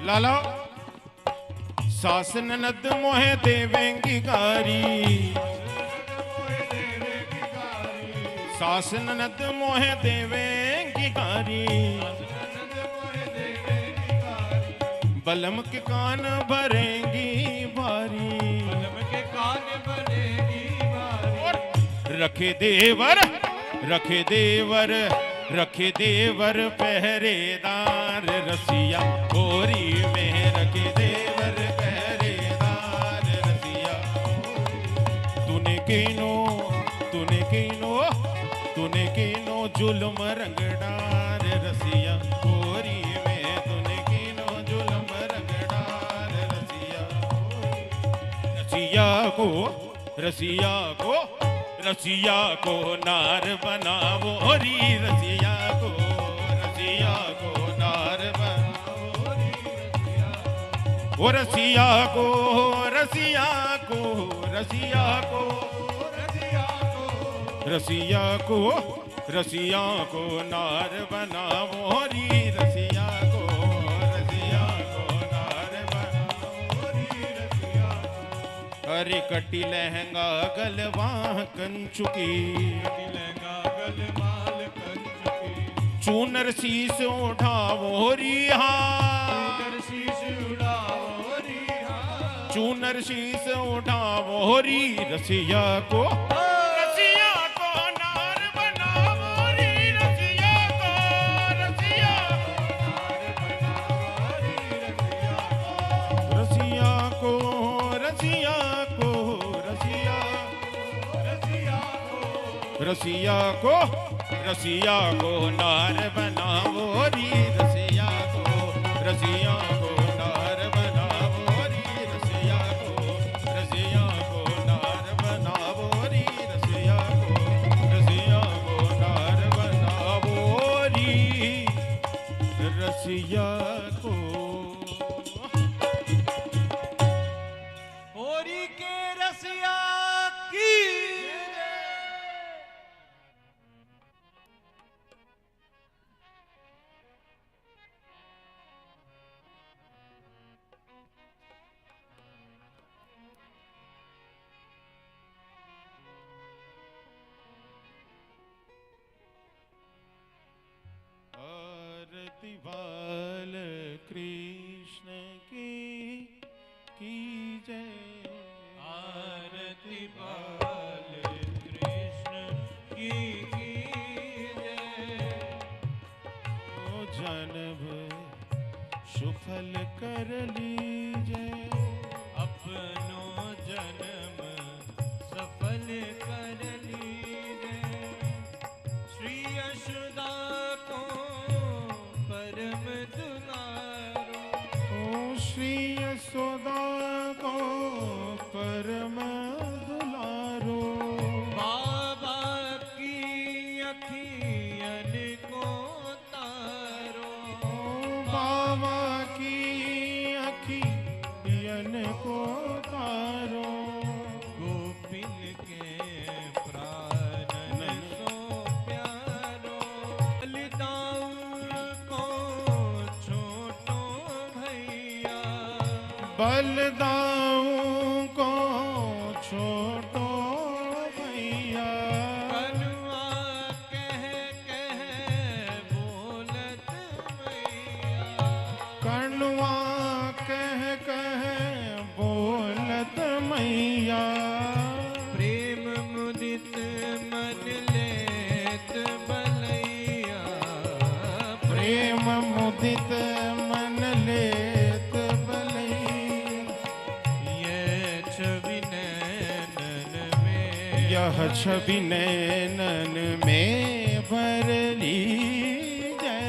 C: लाला सास ननद मोहे देवेंगी गारी, सास ननद मोहे देवेंगी गारी, बलम के कान भरेंगी भारी,
B: के कान बनेगी बारी।
C: रखे देवर पहरेदार रसिया होरी में, रखे देवर पहरेदार रसिया। तूने कीनो जुल्म रंगदार रसिया होरी में, तूने कीनो जुल्म रंगदार रसिया। रसिया को नार बनावो री, रसिया को नार बनावो री, ओ रसिया को नार बनावो री, रसिया को नार बनावो री, रसिया। अरे कटी लहंगा गलवाह कंचुकी,
B: लहंगा गलमाल कंचुकी,
C: चूनर शीस उठावो री, हाँ
B: शीश उड़ाओ रिहा।
C: चूनर शीस उठावो री रसिया को नार बनावो री रसिया को रसिया को नार बनावो री रसिया को नार बनावो री रसिया को नार बनावो री रसिया को नार बनावो री रसिया को।
B: होरी के रसिया की
C: आरती बाल कृष्ण की जय।
B: आरती बाल कृष्ण की जय।
C: ओ जन्म सुफल कर लीजे
B: अपनो जन्म सफल कर लीजे। श्री यशोदा को परम दुलारो।
C: ओ श्री यशोदा को परम दुलारो।
B: बाबा की अखियन को तारो।
C: ओ बाबा की अखियन को तारो।
B: गोपिन के प्राणन सो प्यारो। बलिदाऊं को छोटो भैया।
C: बलदाऊं को छोटो भैया।
B: कनुआ कह बोलत मैया।
C: कण्वा कह बोलत मैया।
B: प्रेम मुदित मन लेत बलैया।
C: प्रेम मुदित मन लेत बलैया।
B: ये छवि नैनन में।
C: यह छवि नैनन में भर लीजै।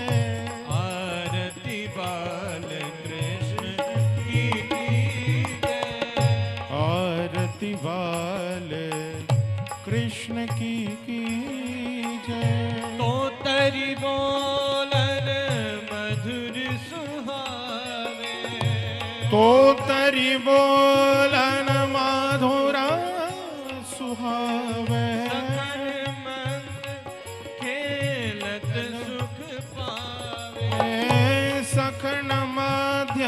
B: आरती बाल कृष्ण की जय।
C: आरती वाल कृष्ण की जय।
B: तो तरी बोलन मधुर सुहावे।
C: तो तरी बोलन माधुरा सुहावे।
B: सखन मन खेलत सुख पावे।
C: सखन मध्य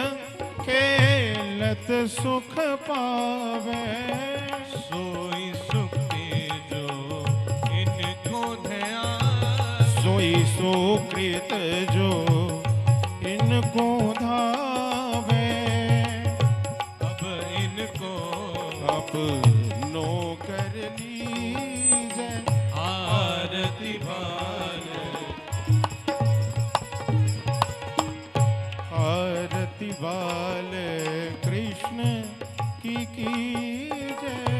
C: खेलत सुख पावे।
B: सोई सुखी जो इनको ध्यान।
C: सोई सुकृत जो इनको धावे।
B: अब इनको
C: अपनो कर लीजै।
B: आरती बाल।
C: आरती वाल कृष्ण की जय।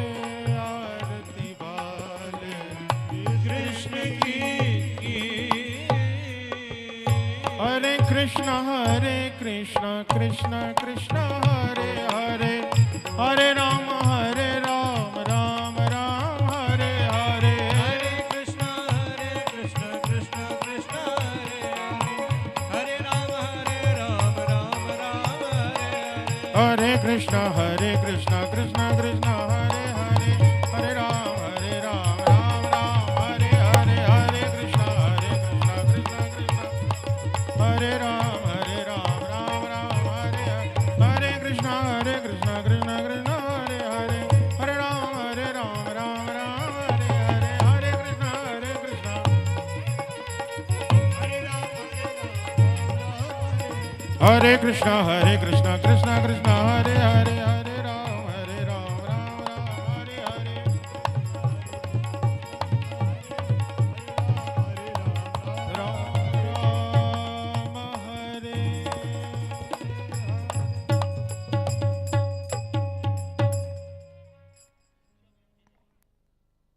C: आरती वाल
B: कृष्ण की
C: हरे कृष्ण कृष्ण कृष्ण हरे हरे। हरे राम राम राम हरे हरे।
B: हरे कृष्ण कृष्ण कृष्ण हरे हरे। हरे राम राम राम हरे हरे।
C: हरे कृष्ण कृष्ण कृष्ण हरे हरे। हरे राम राम राम हरे हरे। हरे कृष्ण कृष्ण कृष्ण हरे राम राम राम हरे हरे। हरे कृष्ण कृष्ण कृष्ण हरे हरे। हरे राम राम राम हरे हरे। हरे कृष्ण हरे कृष्ण कृष्ण कृष्ण हरे हरे।